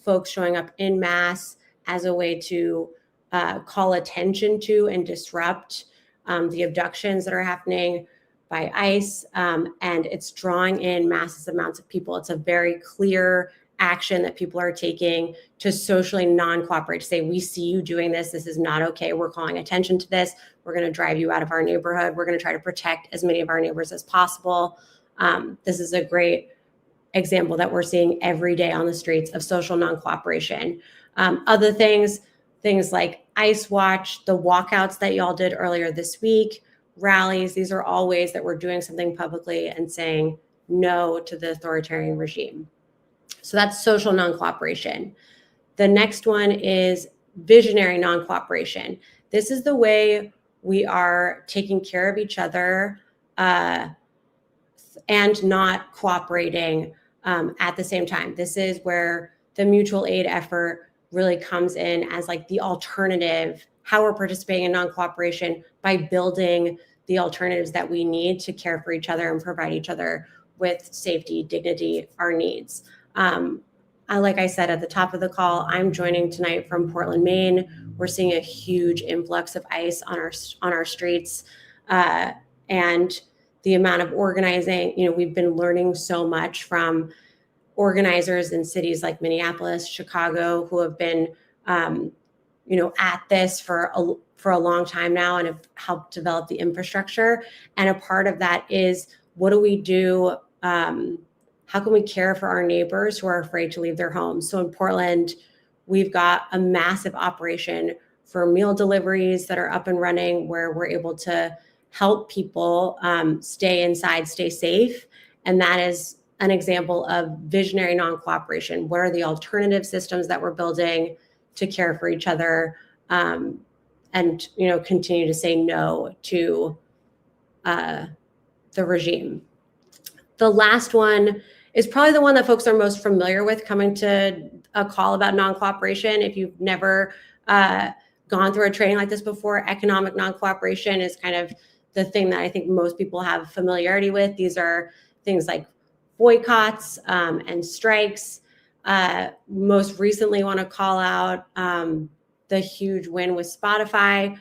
E: folks showing up en masse as a way to call attention to and disrupt the abductions that are happening by ICE, and it's drawing in massive amounts of people. It's a very clear action that people are taking to socially non-cooperate, to say, we see you doing this. This is not okay. We're calling attention to this. We're going to drive you out of our neighborhood. We're going to try to protect as many of our neighbors as possible. This is a great example that we're seeing every day on the streets of social non-cooperation. Other things like ICE Watch, the walkouts that y'all did earlier this week, rallies, these are all ways that we're doing something publicly and saying no to the authoritarian regime. So that's social non-cooperation. The next one is visionary non-cooperation. This is the way we are taking care of each other and not cooperating at the same time. This is where the mutual aid effort really comes in as like the alternative, how we're participating in non-cooperation by building the alternatives that we need to care for each other and provide each other with safety, dignity, our needs. Like I said at the top of the call, I'm joining tonight from Portland, Maine. We're seeing a huge influx of ICE on our streets, and the amount of organizing. We've been learning so much from organizers in cities like Minneapolis, Chicago, who have been, at this for a long time now and have helped develop the infrastructure. And a part of that is, what do we do? How can we care for our neighbors who are afraid to leave their homes? So in Portland, we've got a massive operation for meal deliveries that are up and running, where we're able to help people stay inside, stay safe. And that is an example of visionary non-cooperation. What are the alternative systems that we're building to care for each other, and continue to say no to the regime? The last one is probably the one that folks are most familiar with coming to a call about non-cooperation. If you've never gone through a training like this before, economic non-cooperation is kind of the thing that I think most people have familiarity with. These are things like boycotts and strikes. Most recently, want to call out the huge win with Spotify.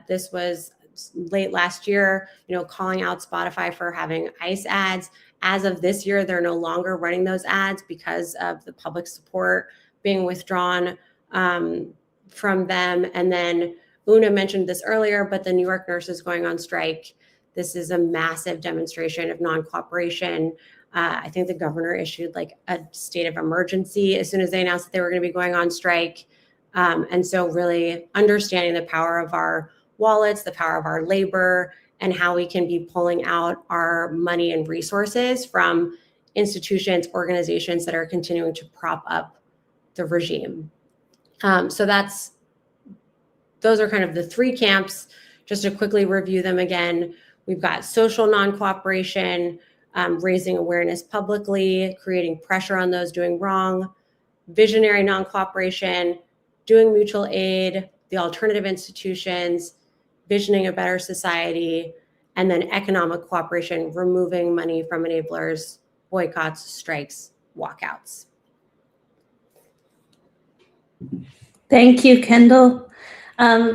E: This was late last year, calling out Spotify for having ICE ads. As of this year, they're no longer running those ads because of the public support being withdrawn from them. And then Una mentioned this earlier, but the New York nurses going on strike. This is a massive demonstration of non-cooperation. I think the governor issued like a state of emergency as soon as they announced that they were going to be going on strike. And so really understanding the power of our wallets, the power of our labor, and how we can be pulling out our money and resources from institutions, organizations that are continuing to prop up the regime. So those are kind of the 3 camps. Just to quickly review them again, we've got social non-cooperation, raising awareness publicly, creating pressure on those doing wrong; visionary non-cooperation, doing mutual aid, the alternative institutions, visioning a better society; and then economic cooperation, removing money from enablers, boycotts, strikes, walkouts.
D: Thank you, Kendall.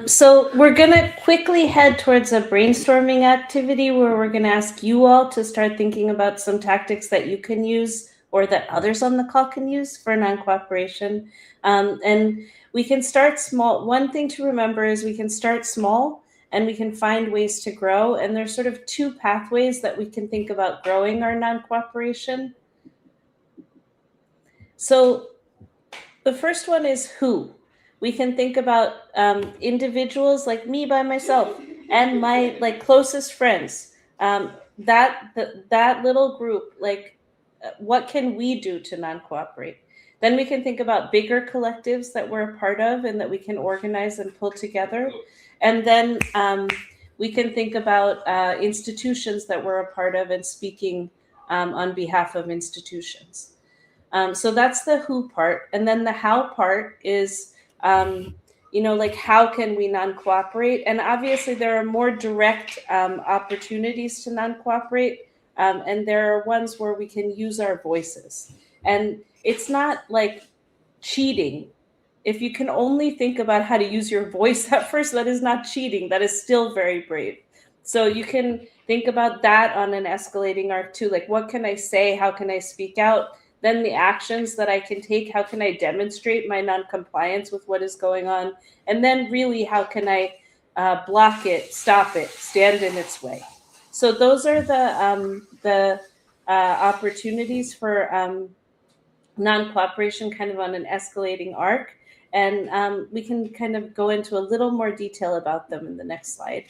D: So we're going to quickly head towards a brainstorming activity where we're going to ask you all to start thinking about some tactics that you can use or that others on the call can use for non-cooperation. And we can start small. One thing to remember is we can start small and we can find ways to grow. And there's sort of 2 pathways that we can think about growing our non-cooperation. So the first one is who. We can think about individuals like me by myself and my like closest friends. That little group, like, what can we do to non-cooperate? Then we can think about bigger collectives that we're a part of and that we can organize and pull together. And then we can think about institutions that we're a part of and speaking on behalf of institutions. So that's the who part. And then the how part is, like, how can we non-cooperate? And obviously there are more direct opportunities to non-cooperate. And there are ones where we can use our voices. And it's not like cheating. If you can only think about how to use your voice at first, that is not cheating. That is still very brave. So you can think about that on an escalating arc too. Like, what can I say? How can I speak out? Then the actions that I can take. How can I demonstrate my non-compliance with what is going on? And then really, how can I block it, stop it, stand in its way? So those are the opportunities for non-cooperation, kind of on an escalating arc. And we can kind of go into a little more detail about them in the next slide.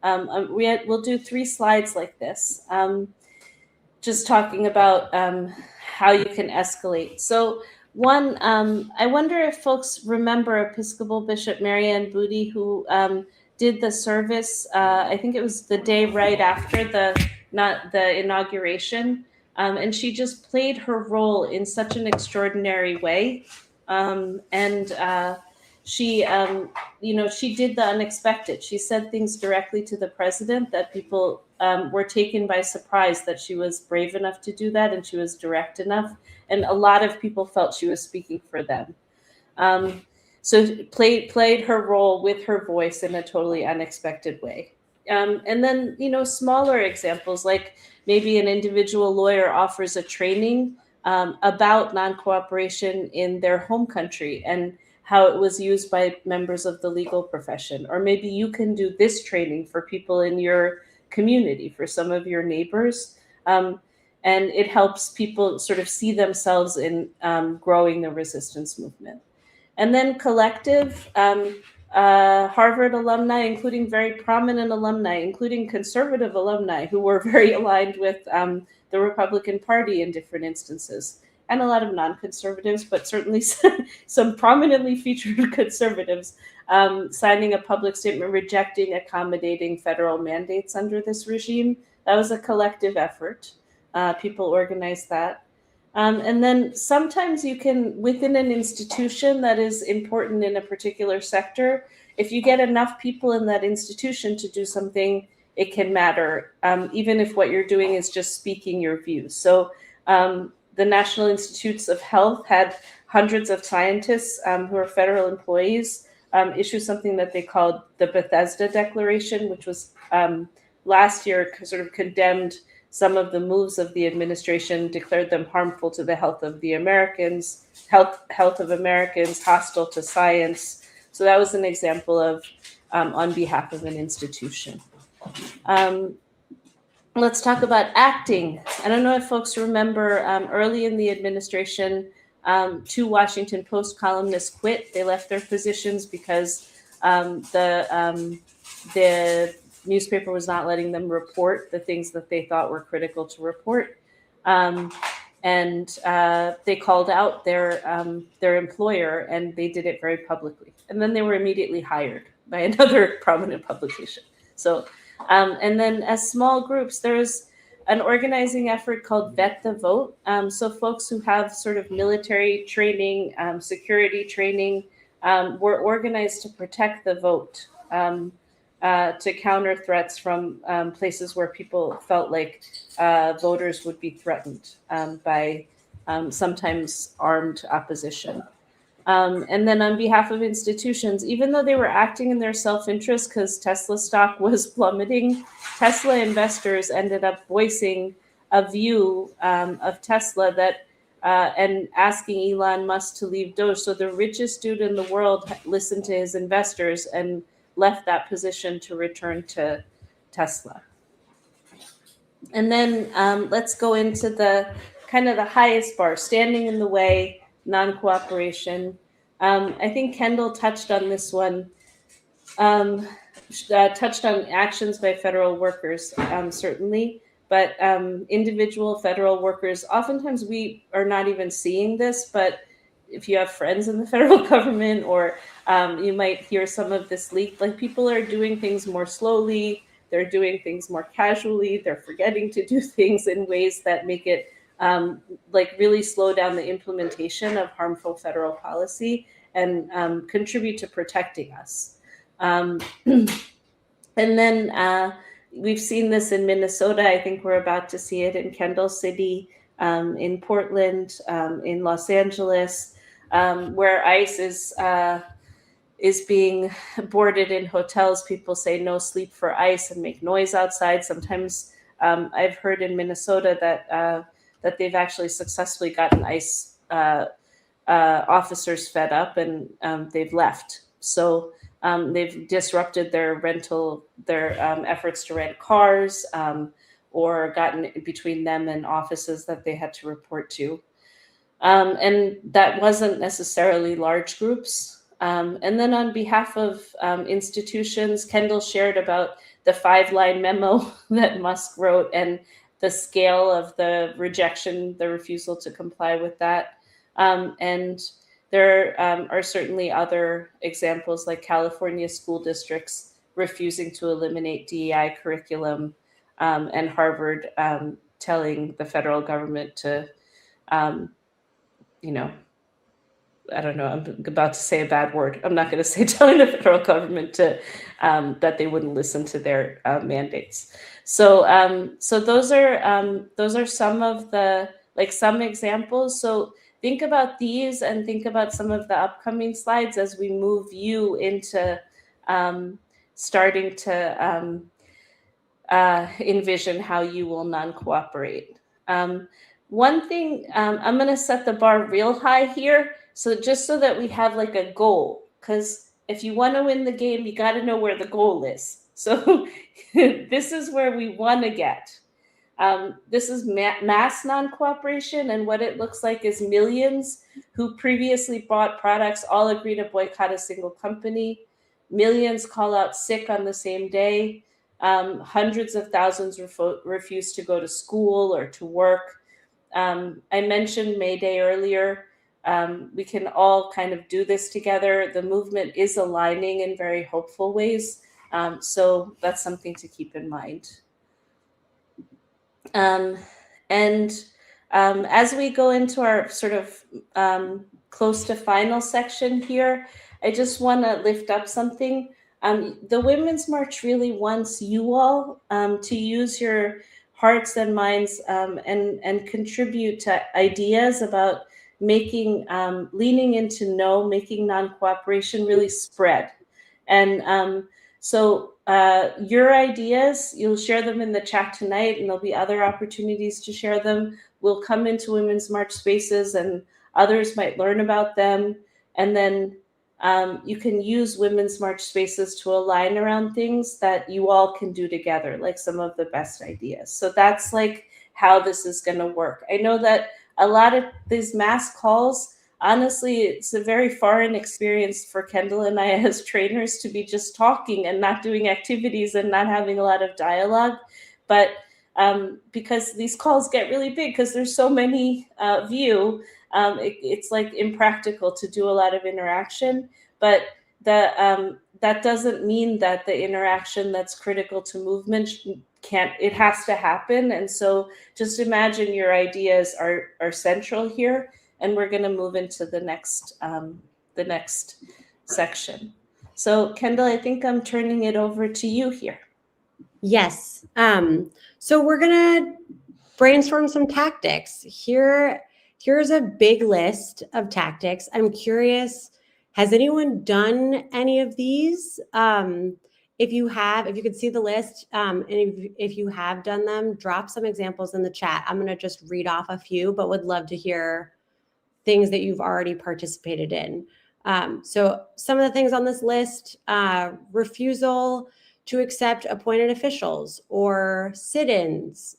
D: We'll do 3 slides like this, just talking about how you can escalate. So one, I wonder if folks remember Episcopal Bishop Marianne Booty, who did the service, I think it was the day right after the inauguration. And she just played her role in such an extraordinary way. She did the unexpected. She said things directly to the president that people were taken by surprise that she was brave enough to do that, and she was direct enough. And a lot of people felt she was speaking for them. So played her role with her voice in a totally unexpected way. And then, smaller examples, like maybe an individual lawyer offers a training about non-cooperation in their home country and how it was used by members of the legal profession. Or maybe you can do this training for people in your community, for some of your neighbors. And it helps people sort of see themselves in growing the resistance movement. And then collective, Harvard alumni, including very prominent alumni, including conservative alumni who were very aligned with the Republican Party in different instances, and a lot of non-conservatives, but certainly some prominently featured conservatives, signing a public statement rejecting accommodating federal mandates under this regime. That was a collective effort. People organized that. And then sometimes you can, within an institution that is important in a particular sector, if you get enough people in that institution to do something, it can matter, even if what you're doing is just speaking your views. So the National Institutes of Health had hundreds of scientists who are federal employees issue something that they called the Bethesda Declaration, which was last year sort of condemned some of the moves of the administration, declared them harmful to the health of the Americans, health of Americans, hostile to science. So that was an example of on behalf of an institution. Let's talk about acting. I don't know if folks remember early in the administration, 2 Washington Post columnists quit. They left their positions because the newspaper was not letting them report the things that they thought were critical to report. And they called out their employer, and they did it very publicly. And then they were immediately hired by another prominent publication. So, and then as small groups, there's an organizing effort called Vet the Vote. So folks who have sort of military training, security training, were organized to protect the vote. To counter threats from places where people felt like voters would be threatened by sometimes armed opposition. And then on behalf of institutions, even though they were acting in their self-interest because Tesla stock was plummeting, Tesla investors ended up voicing a view of Tesla that and asking Elon Musk to leave Doge. So the richest dude in the world listened to his investors and left that position to return to Tesla. And then let's go into the kind of the highest bar, standing in the way, non-cooperation. I think Kendall touched on this one, touched on actions by federal workers, certainly, but individual federal workers, oftentimes we are not even seeing this, but if you have friends in the federal government, or you might hear some of this leaked, like people are doing things more slowly, they're doing things more casually, they're forgetting to do things in ways that make it like really slow down the implementation of harmful federal policy and contribute to protecting us. And then we've seen this in Minnesota. I think we're about to see it in Kendall City, in Portland, in Los Angeles, where ICE is being boarded in hotels. People say no sleep for ICE and make noise outside. Sometimes I've heard in Minnesota that they've actually successfully gotten ICE officers fed up, and they've left. So they've disrupted their efforts to rent cars, or gotten between them and offices that they had to report to. And that wasn't necessarily large groups. And then on behalf of institutions, Kendall shared about the 5-line memo that Musk wrote and the scale of the rejection, the refusal to comply with that. And there are certainly other examples, like California school districts refusing to eliminate DEI curriculum, and Harvard telling the federal government to, I don't know, I'm about to say a bad word. I'm not going to say telling the federal government to that they wouldn't listen to their mandates. So so those are some of the, like, some examples. So think about these and think about some of the upcoming slides as we move you into starting to envision how you will non-cooperate. One thing, I'm going to set the bar real high here. So just so that we have like a goal, because if you want to win the game, you got to know where the goal is. So this is where we want to get. This is mass non-cooperation, and what it looks like is millions who previously bought products all agree to boycott a single company. Millions call out sick on the same day. Hundreds of thousands refuse to go to school or to work. I mentioned May Day earlier. We can all kind of do this together. The movement is aligning in very hopeful ways. So that's something to keep in mind. As we go into our sort of close to final section here, I just want to lift up something. The Women's March really wants you all to use your hearts and minds and contribute to ideas about making, leaning into no, making non-cooperation really spread. And so your ideas, you'll share them in the chat tonight, and there'll be other opportunities to share them. We'll come into Women's March spaces and others might learn about them. And then you can use Women's March spaces to align around things that you all can do together, like some of the best ideas. So that's like how this is going to work. I know that a lot of these mass calls, honestly, it's a very foreign experience for Kendall and I as trainers to be just talking and not doing activities and not having a lot of dialogue. But because these calls get really big, because there's so many of you, it's like impractical to do a lot of interaction. But that doesn't mean that the interaction that's critical to movement it has to happen. And so just imagine your ideas are central here, and we're going to move into the next section. So Kendall, I think I'm turning it over to you here.
E: Yes. So we're going to brainstorm some tactics. Here's a big list of tactics. I'm curious, has anyone done any of these? If you could see the list, and if you have done them, drop some examples in the chat. I'm going to just read off a few, but would love to hear things that you've already participated in. So some of the things on this list: refusal to accept appointed officials, or sit-ins,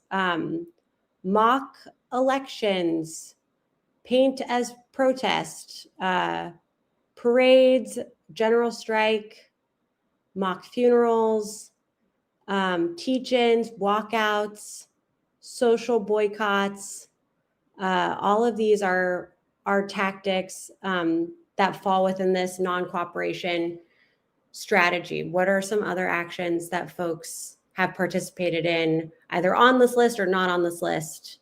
E: mock elections, paint as protest, parades, general strike, mock funerals, teach-ins, walkouts, social boycotts. All of these are tactics that fall within this non-cooperation strategy. What are some other actions that folks have participated in, either on this list or not on this list,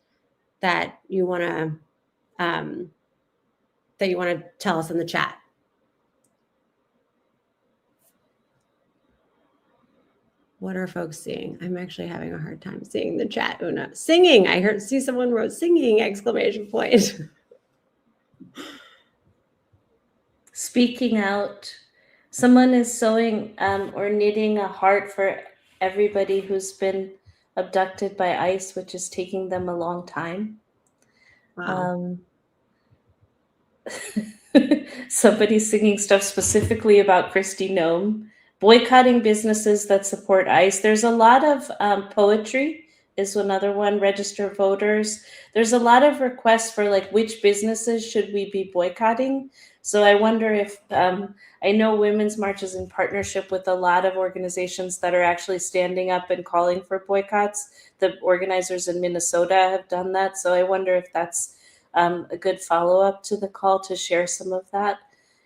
E: that you want to tell us in the chat? What are folks seeing? I'm actually having a hard time seeing the chat, Una. Singing. I see someone wrote singing, exclamation point.
D: Speaking out. Someone is sewing or knitting a heart for everybody who's been abducted by ICE, which is taking them a long time.
E: Wow.
D: Somebody's singing stuff specifically about Kristi Noem. Boycotting businesses that support ICE. There's a lot of poetry is another one. Register voters. There's a lot of requests for like which businesses should we be boycotting. So I wonder if I know Women's March is in partnership with a lot of organizations that are actually standing up and calling for boycotts. The organizers in Minnesota have done that. So I wonder if that's a good follow-up to the call to share some of that.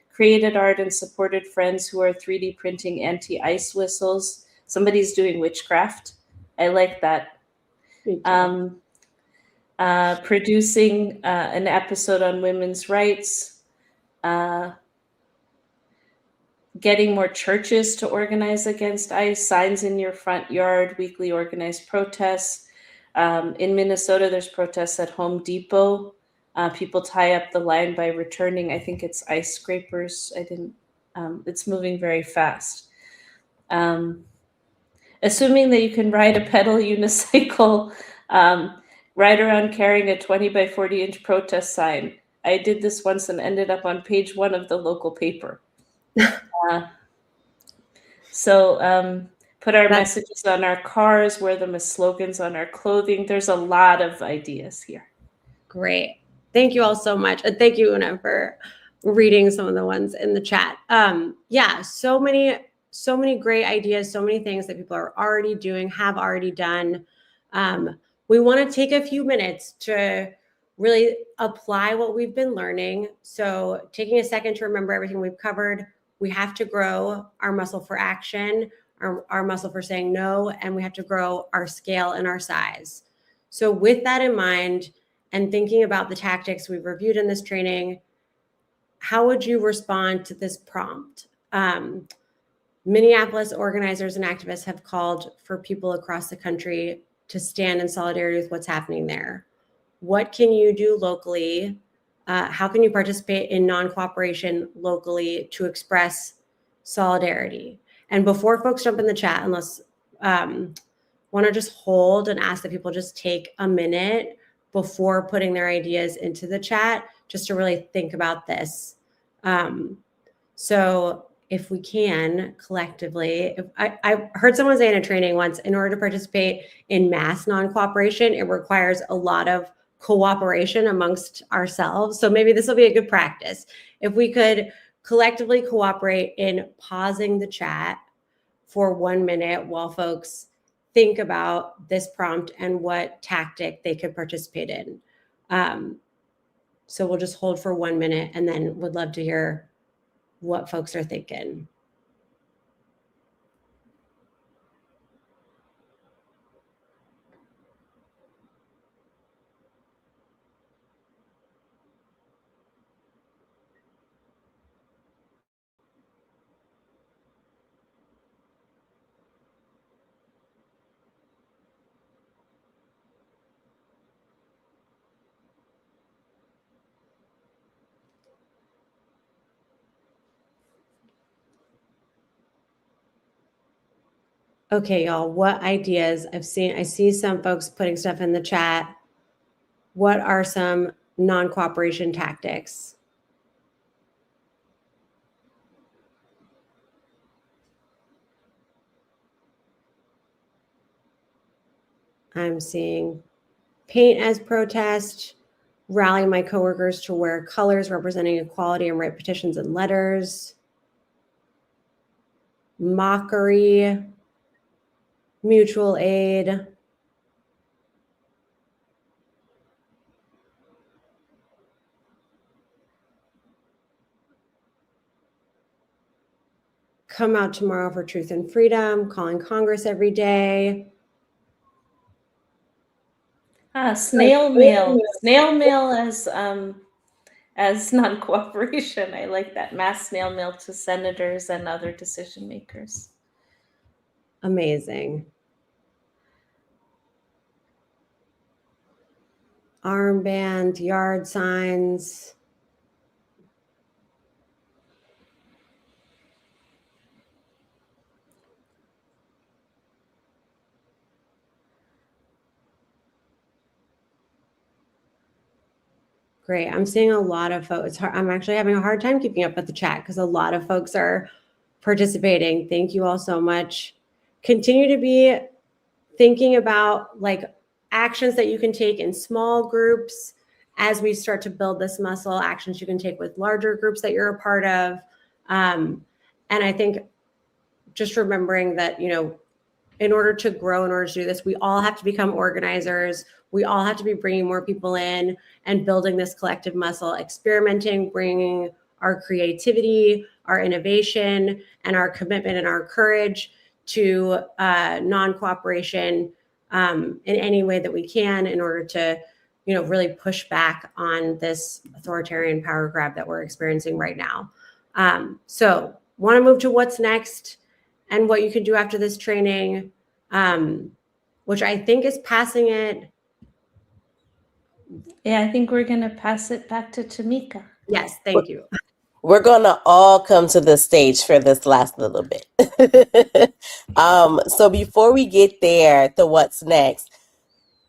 D: Created art and supported friends who are 3D printing anti-ice whistles. Somebody's doing witchcraft. I like that. Producing an episode on women's rights. Getting more churches to organize against ICE. Signs in your front yard. Weekly organized protests. In Minnesota, there's protests at Home Depot. People tie up the line by returning, I think it's ice scrapers. It's moving very fast. Assuming that you can ride a pedal unicycle, ride around carrying a 20 by 40 inch protest sign. I did this once and ended up on page 1 of the local paper. Put our messages on our cars, wear them as slogans on our clothing. There's a lot of ideas here.
E: Great. Thank you all so much. And thank you, Una, for reading some of the ones in the chat. Yeah, so many great ideas, so many things that people are already doing, have already done. We want to take a few minutes to really apply what we've been learning. So taking a second to remember everything we've covered. We have to grow our muscle for action, our muscle for saying no, and we have to grow our scale and our size. So with that in mind, and thinking about the tactics we've reviewed in this training, how would you respond to this prompt? Minneapolis organizers and activists have called for people across the country to stand in solidarity with what's happening there. What can you do locally? How can you participate in non-cooperation locally to express solidarity? And before folks jump in the chat, unless want to just hold and ask that people just take a minute before putting their ideas into the chat, just to really think about this. So if we can collectively, I heard someone say in a training once, in order to participate in mass non-cooperation, it requires a lot of cooperation amongst ourselves. So maybe this will be a good practice. If we could collectively cooperate in pausing the chat for 1 minute while folks think about this prompt and what tactic they could participate in. So we'll just hold for 1 minute and then would love to hear what folks are thinking. Okay, y'all, what ideas? I see some folks putting stuff in the chat. What are some non-cooperation tactics? I'm seeing paint as protest, rally my coworkers to wear colors representing equality and write petitions and letters. Mockery, mutual aid. Come out tomorrow for truth and freedom, calling Congress every day.
D: Snail mail. Snail mail as non-cooperation. I like that. Mass snail mail to senators and other decision makers.
E: Amazing. Armband, yard signs. Great. I'm seeing a lot of folks. I'm actually having a hard time keeping up with the chat because a lot of folks are participating. Thank you all so much. Continue to be thinking about like actions that you can take in small groups as we start to build this muscle, actions you can take with larger groups that you're a part of. And I think just remembering that, you know, in order to grow, in order to do this, we all have to become organizers. We all have to be bringing more people in and building this collective muscle, experimenting, bringing our creativity, our innovation, and our commitment and our courage to non-cooperation in any way that we can in order to, you know, really push back on this authoritarian power grab that we're experiencing right now. So want to move to what's next and what you can do after this training, which I think is passing it.
D: Yeah, I think we're going to pass it back to Tamika.
E: Yes, thank you.
A: We're going to all come to the stage for this last little bit. So before we get there to what's next,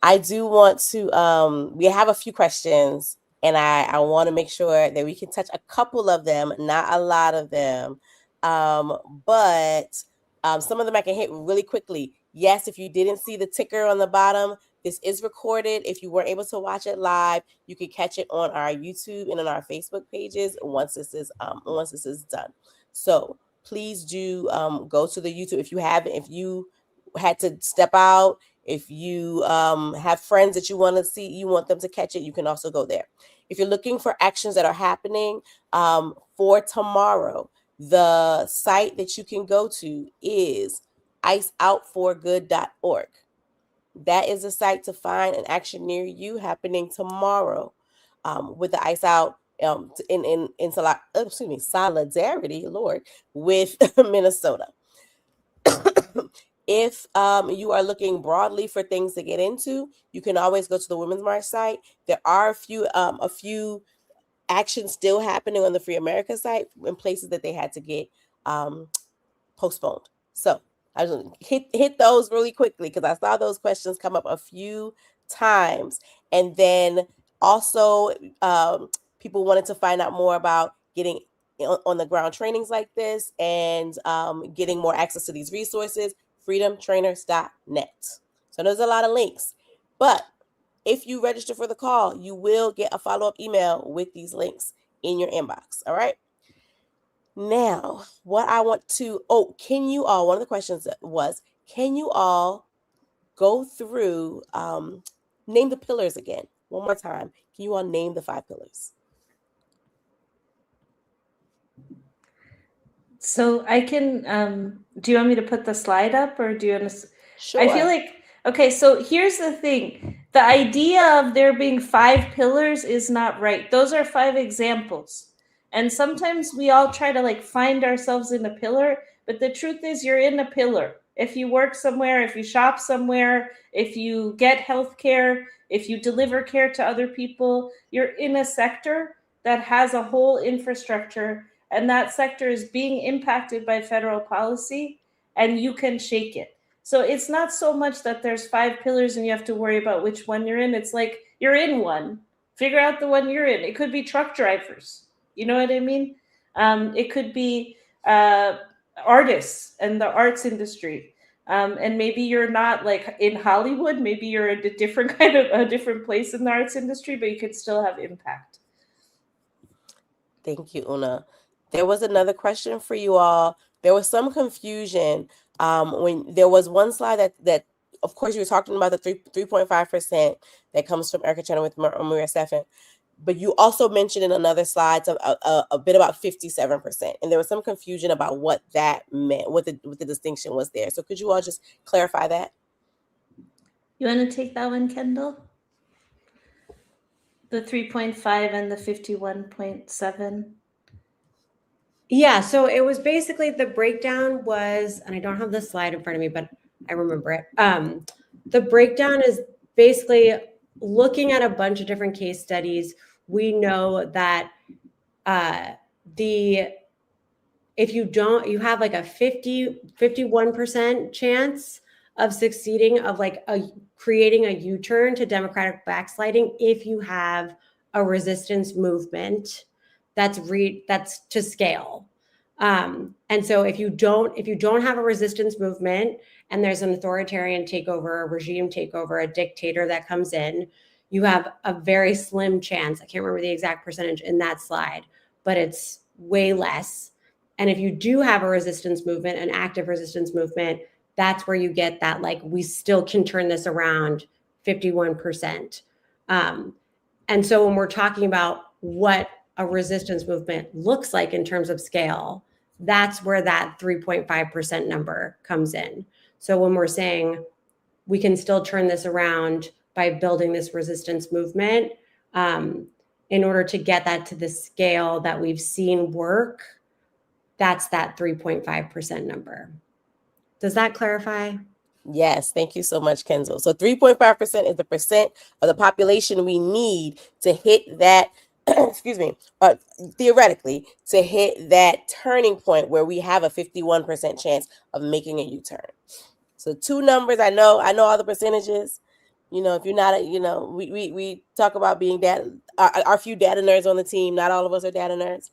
A: I do want to, we have a few questions, and I want to make sure that we can touch a couple of them, not a lot of them. But some of them I can hit really quickly. Yes, if you didn't see the ticker on the bottom, this is recorded. If you weren't able to watch it live, you can catch it on our YouTube and on our Facebook pages once this is done. So please do go to the YouTube if you haven't. If you had to step out, if you have friends that you want to see, you want them to catch it, you can also go there. If you're looking for actions that are happening for tomorrow, the site that you can go to is iceoutforgood.org. That is a site to find an action near you happening tomorrow with the Ice Out in solidarity, Lord, with Minnesota. If you are looking broadly for things to get into, you can always go to the Women's March site. There are a few actions still happening on the Free America site in places that they had to get postponed. So I just hit those really quickly because I saw those questions come up a few times. And then also people wanted to find out more about getting on the ground trainings like this and getting more access to these resources, freedomtrainers.net. So there's a lot of links. But if you register for the call, you will get a follow-up email with these links in your inbox. All right. Now, what I want to, can you all, one of the questions was, can you all go through, name the pillars again, one more time. Can you all name the 5 pillars?
D: So I can, do you want me to put the slide up or do you want to?
A: Sure.
D: I feel like, okay, so here's the thing. The idea of there being 5 pillars is not right. Those are 5 examples. And sometimes we all try to like find ourselves in a pillar, but the truth is you're in a pillar. If you work somewhere, if you shop somewhere, if you get healthcare, if you deliver care to other people, you're in a sector that has a whole infrastructure, and that sector is being impacted by federal policy, and you can shake it. So it's not so much that there's 5 pillars and you have to worry about which one you're in. It's like you're in one. Figure out the one you're in. It could be truck drivers. You know what I mean? It could be artists and the arts industry. And maybe you're not like in Hollywood, maybe you're in a different place in the arts industry, but you could still have impact.
A: Thank you, Una. There was another question for you all. There was some confusion when there was one slide that of course you were talking about the 3.5% that comes from Erica Chenoweth with Maria Stephan, but you also mentioned in another slide a bit about 57%, and there was some confusion about what that meant, what the distinction was there. So could you all just clarify that?
D: You want to take that one, Kendall? The 3.5 and the 51.7.
E: Yeah, so it was basically the breakdown was, and I don't have the slide in front of me, but I remember it. The breakdown is basically looking at a bunch of different case studies. We know that if you have like a 51% chance of succeeding, of like creating a U-turn to democratic backsliding if you have a resistance movement that's to scale. And so if you don't have a resistance movement and there's an authoritarian takeover, a regime takeover, a dictator that comes in, you have a very slim chance. I can't remember the exact percentage in that slide, but it's way less. And if you do have a resistance movement, an active resistance movement, that's where you get that, like, we still can turn this around 51%. And so when we're talking about what a resistance movement looks like in terms of scale, that's where that 3.5% number comes in. So when we're saying we can still turn this around by building this resistance movement, in order to get that to the scale that we've seen work, that's that 3.5% number. Does that clarify?
A: Yes, thank you so much, Kenzo. So 3.5% is the percent of the population we need to hit that, excuse me, theoretically, to hit that turning point where we have a 51% chance of making a U-turn. So two numbers, I know all the percentages. You know, if you're not, we talk about being our few data nerds on the team. Not all of us are data nerds,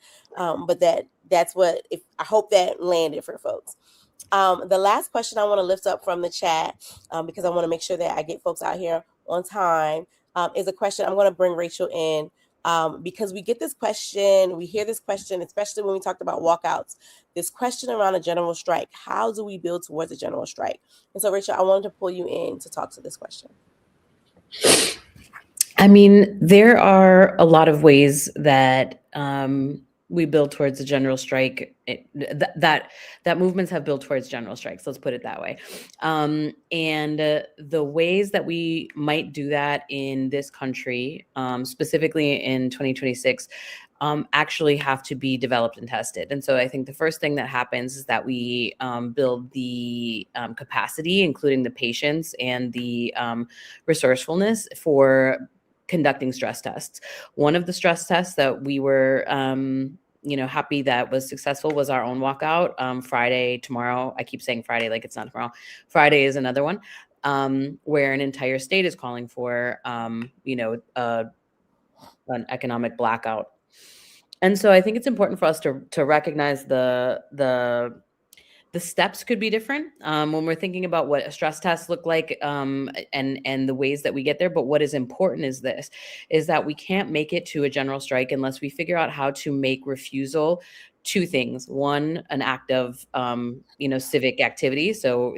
A: but that's what, I hope that landed for folks. The last question I want to lift up from the chat, because I want to make sure that I get folks out here on time, is a question. I'm going to bring Rachel in because we get this question, we hear this question, especially when we talked about walkouts, this question around a general strike. How do we build towards a general strike? And so, Rachel, I wanted to pull you in to talk to this question.
B: I mean, there are a lot of ways that we build towards a general strike, that movements have built towards general strikes. Let's put it that way. And the ways that we might do that in this country, specifically in 2026, actually have to be developed and tested. And so I think the first thing that happens is that we build the capacity, including the patience and the resourcefulness for conducting stress tests. One of the stress tests that we were happy that was successful was our own walkout. Friday, tomorrow, I keep saying Friday like it's not tomorrow. Friday is another one where an entire state is calling for an economic blackout. And so I think it's important for us to recognize the steps could be different when we're thinking about what a stress test look like and the ways that we get there. But what is important is that we can't make it to a general strike unless we figure out how to make refusal two things. One, an act of, civic activity. So,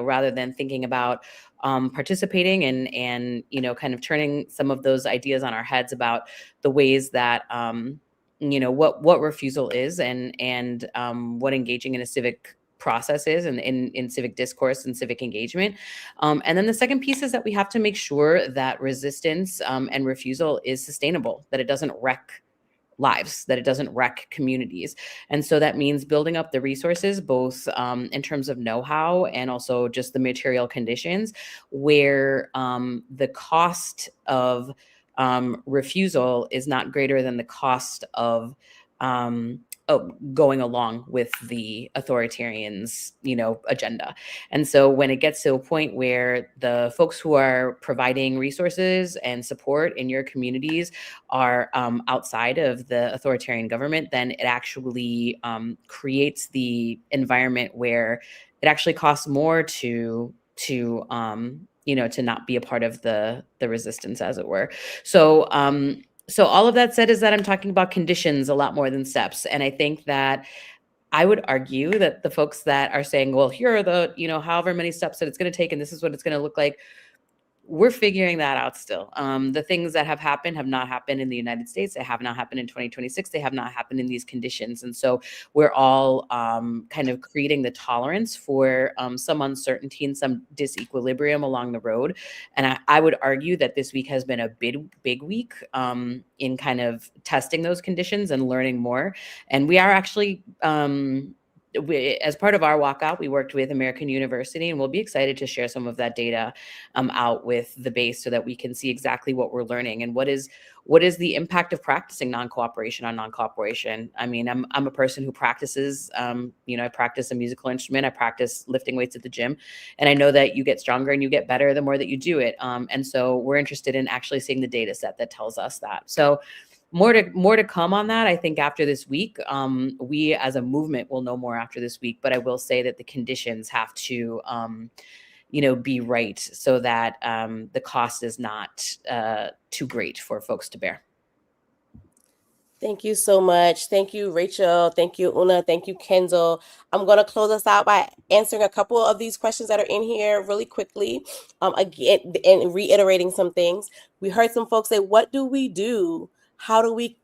B: rather than thinking about participating and kind of turning some of those ideas on our heads about the ways that, what refusal is and what engaging in a civic process is and in civic discourse and civic engagement. And then the second piece is that we have to make sure that resistance and refusal is sustainable, that it doesn't wreck lives, that it doesn't wreck communities. And so that means building up the resources, both in terms of know-how and also just the material conditions, where the cost of refusal is not greater than the cost of going along with the authoritarians, agenda. And so when it gets to a point where the folks who are providing resources and support in your communities are outside of the authoritarian government, then it actually creates the environment where it actually costs more to not be a part of the resistance, as it were. So so all of that said is that I'm talking about conditions a lot more than steps. And I think that I would argue that the folks that are saying, well, here are the, however many steps that it's going to take, and this is what it's going to look like, we're figuring that out still. The things that have not happened in the United States. They have not happened in 2026. They have not happened in these conditions. And so we're all kind of creating the tolerance for some uncertainty and some disequilibrium along the road. And I would argue that this week has been a big week in kind of testing those conditions and learning more. And we are actually as part of our walkout, we worked with American University, and we'll be excited to share some of that data out with the base so that we can see exactly what we're learning and what is the impact of practicing non-cooperation on non-cooperation. I mean, I'm a person who practices, I practice a musical instrument, I practice lifting weights at the gym, and I know that you get stronger and you get better the more that you do it. And so we're interested in actually seeing the data set that tells us that. So more to come on that. I think after this week, we as a movement will know more after this week, but I will say that the conditions have to, be right so that the cost is not too great for folks to bear.
A: Thank you so much. Thank you, Rachel. Thank you, Una. Thank you, Kendall. I'm going to close us out by answering a couple of these questions that are in here really quickly. Again, and reiterating some things. We heard some folks say, what do we do? How do we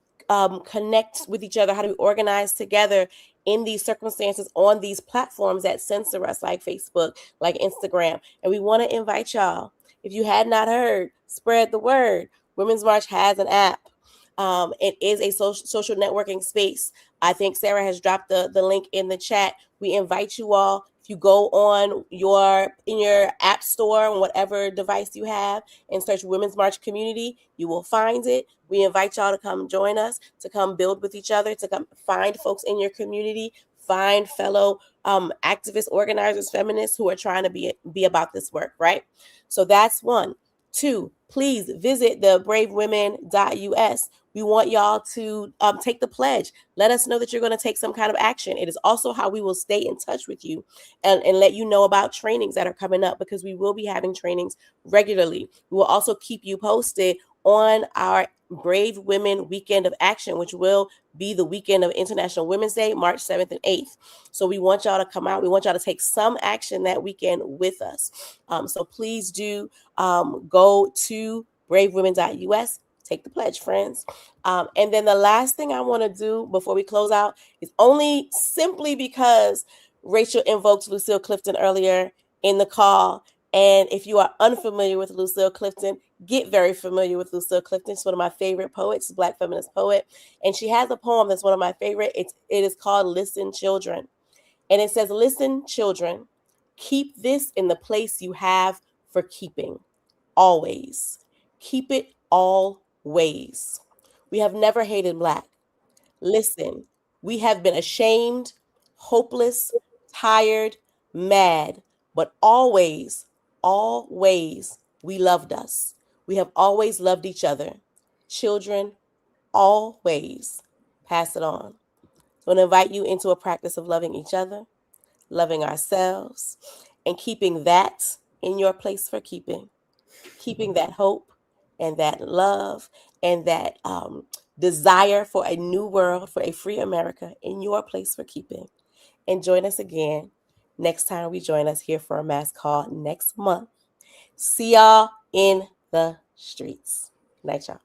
A: connect with each other? How do we organize together in these circumstances on these platforms that censor us, like Facebook, like Instagram? And we want to invite y'all. If you had not heard, spread the word. Women's March has an app. It is a social networking space. I think Sarah has dropped the link in the chat. We invite you all. If you go on in your app store on whatever device you have and search Women's March Community, you will find it. We invite y'all to come join us, to come build with each other, to come find folks in your community, find fellow activists, organizers, feminists who are trying to be about this work, right? So that's one. 2, please visit the bravewomen.us. We want y'all to take the pledge. Let us know that you're going to take some kind of action. It is also how we will stay in touch with you and let you know about trainings that are coming up, because we will be having trainings regularly. We will also keep you posted on our Brave Women Weekend of Action, which will be the weekend of International Women's Day, March 7th and 8th. So we want y'all to come out. We want y'all to take some action that weekend with us. So please do go to bravewomen.us. Take the pledge, friends. And then the last thing I want to do before we close out is only simply because Rachel invoked Lucille Clifton earlier in the call. And if you are unfamiliar with Lucille Clifton, get very familiar with Lucille Clifton. She's one of my favorite poets, Black feminist poet. And she has a poem that's one of my favorite. It is called Listen, Children. And it says, listen, children, keep this in the place you have for keeping. Always. Keep it always. We have never hated Black. Listen, we have been ashamed, hopeless, tired, mad, but always we loved us. We have always loved each other. Children, always pass it on. So I want to invite you into a practice of loving each other, loving ourselves, and keeping that in your place for keeping that hope and that love and that desire for a new world, for a free America in your place for keeping. And join us again next time we join us here for a mass call next month. See y'all in the streets. Night, y'all.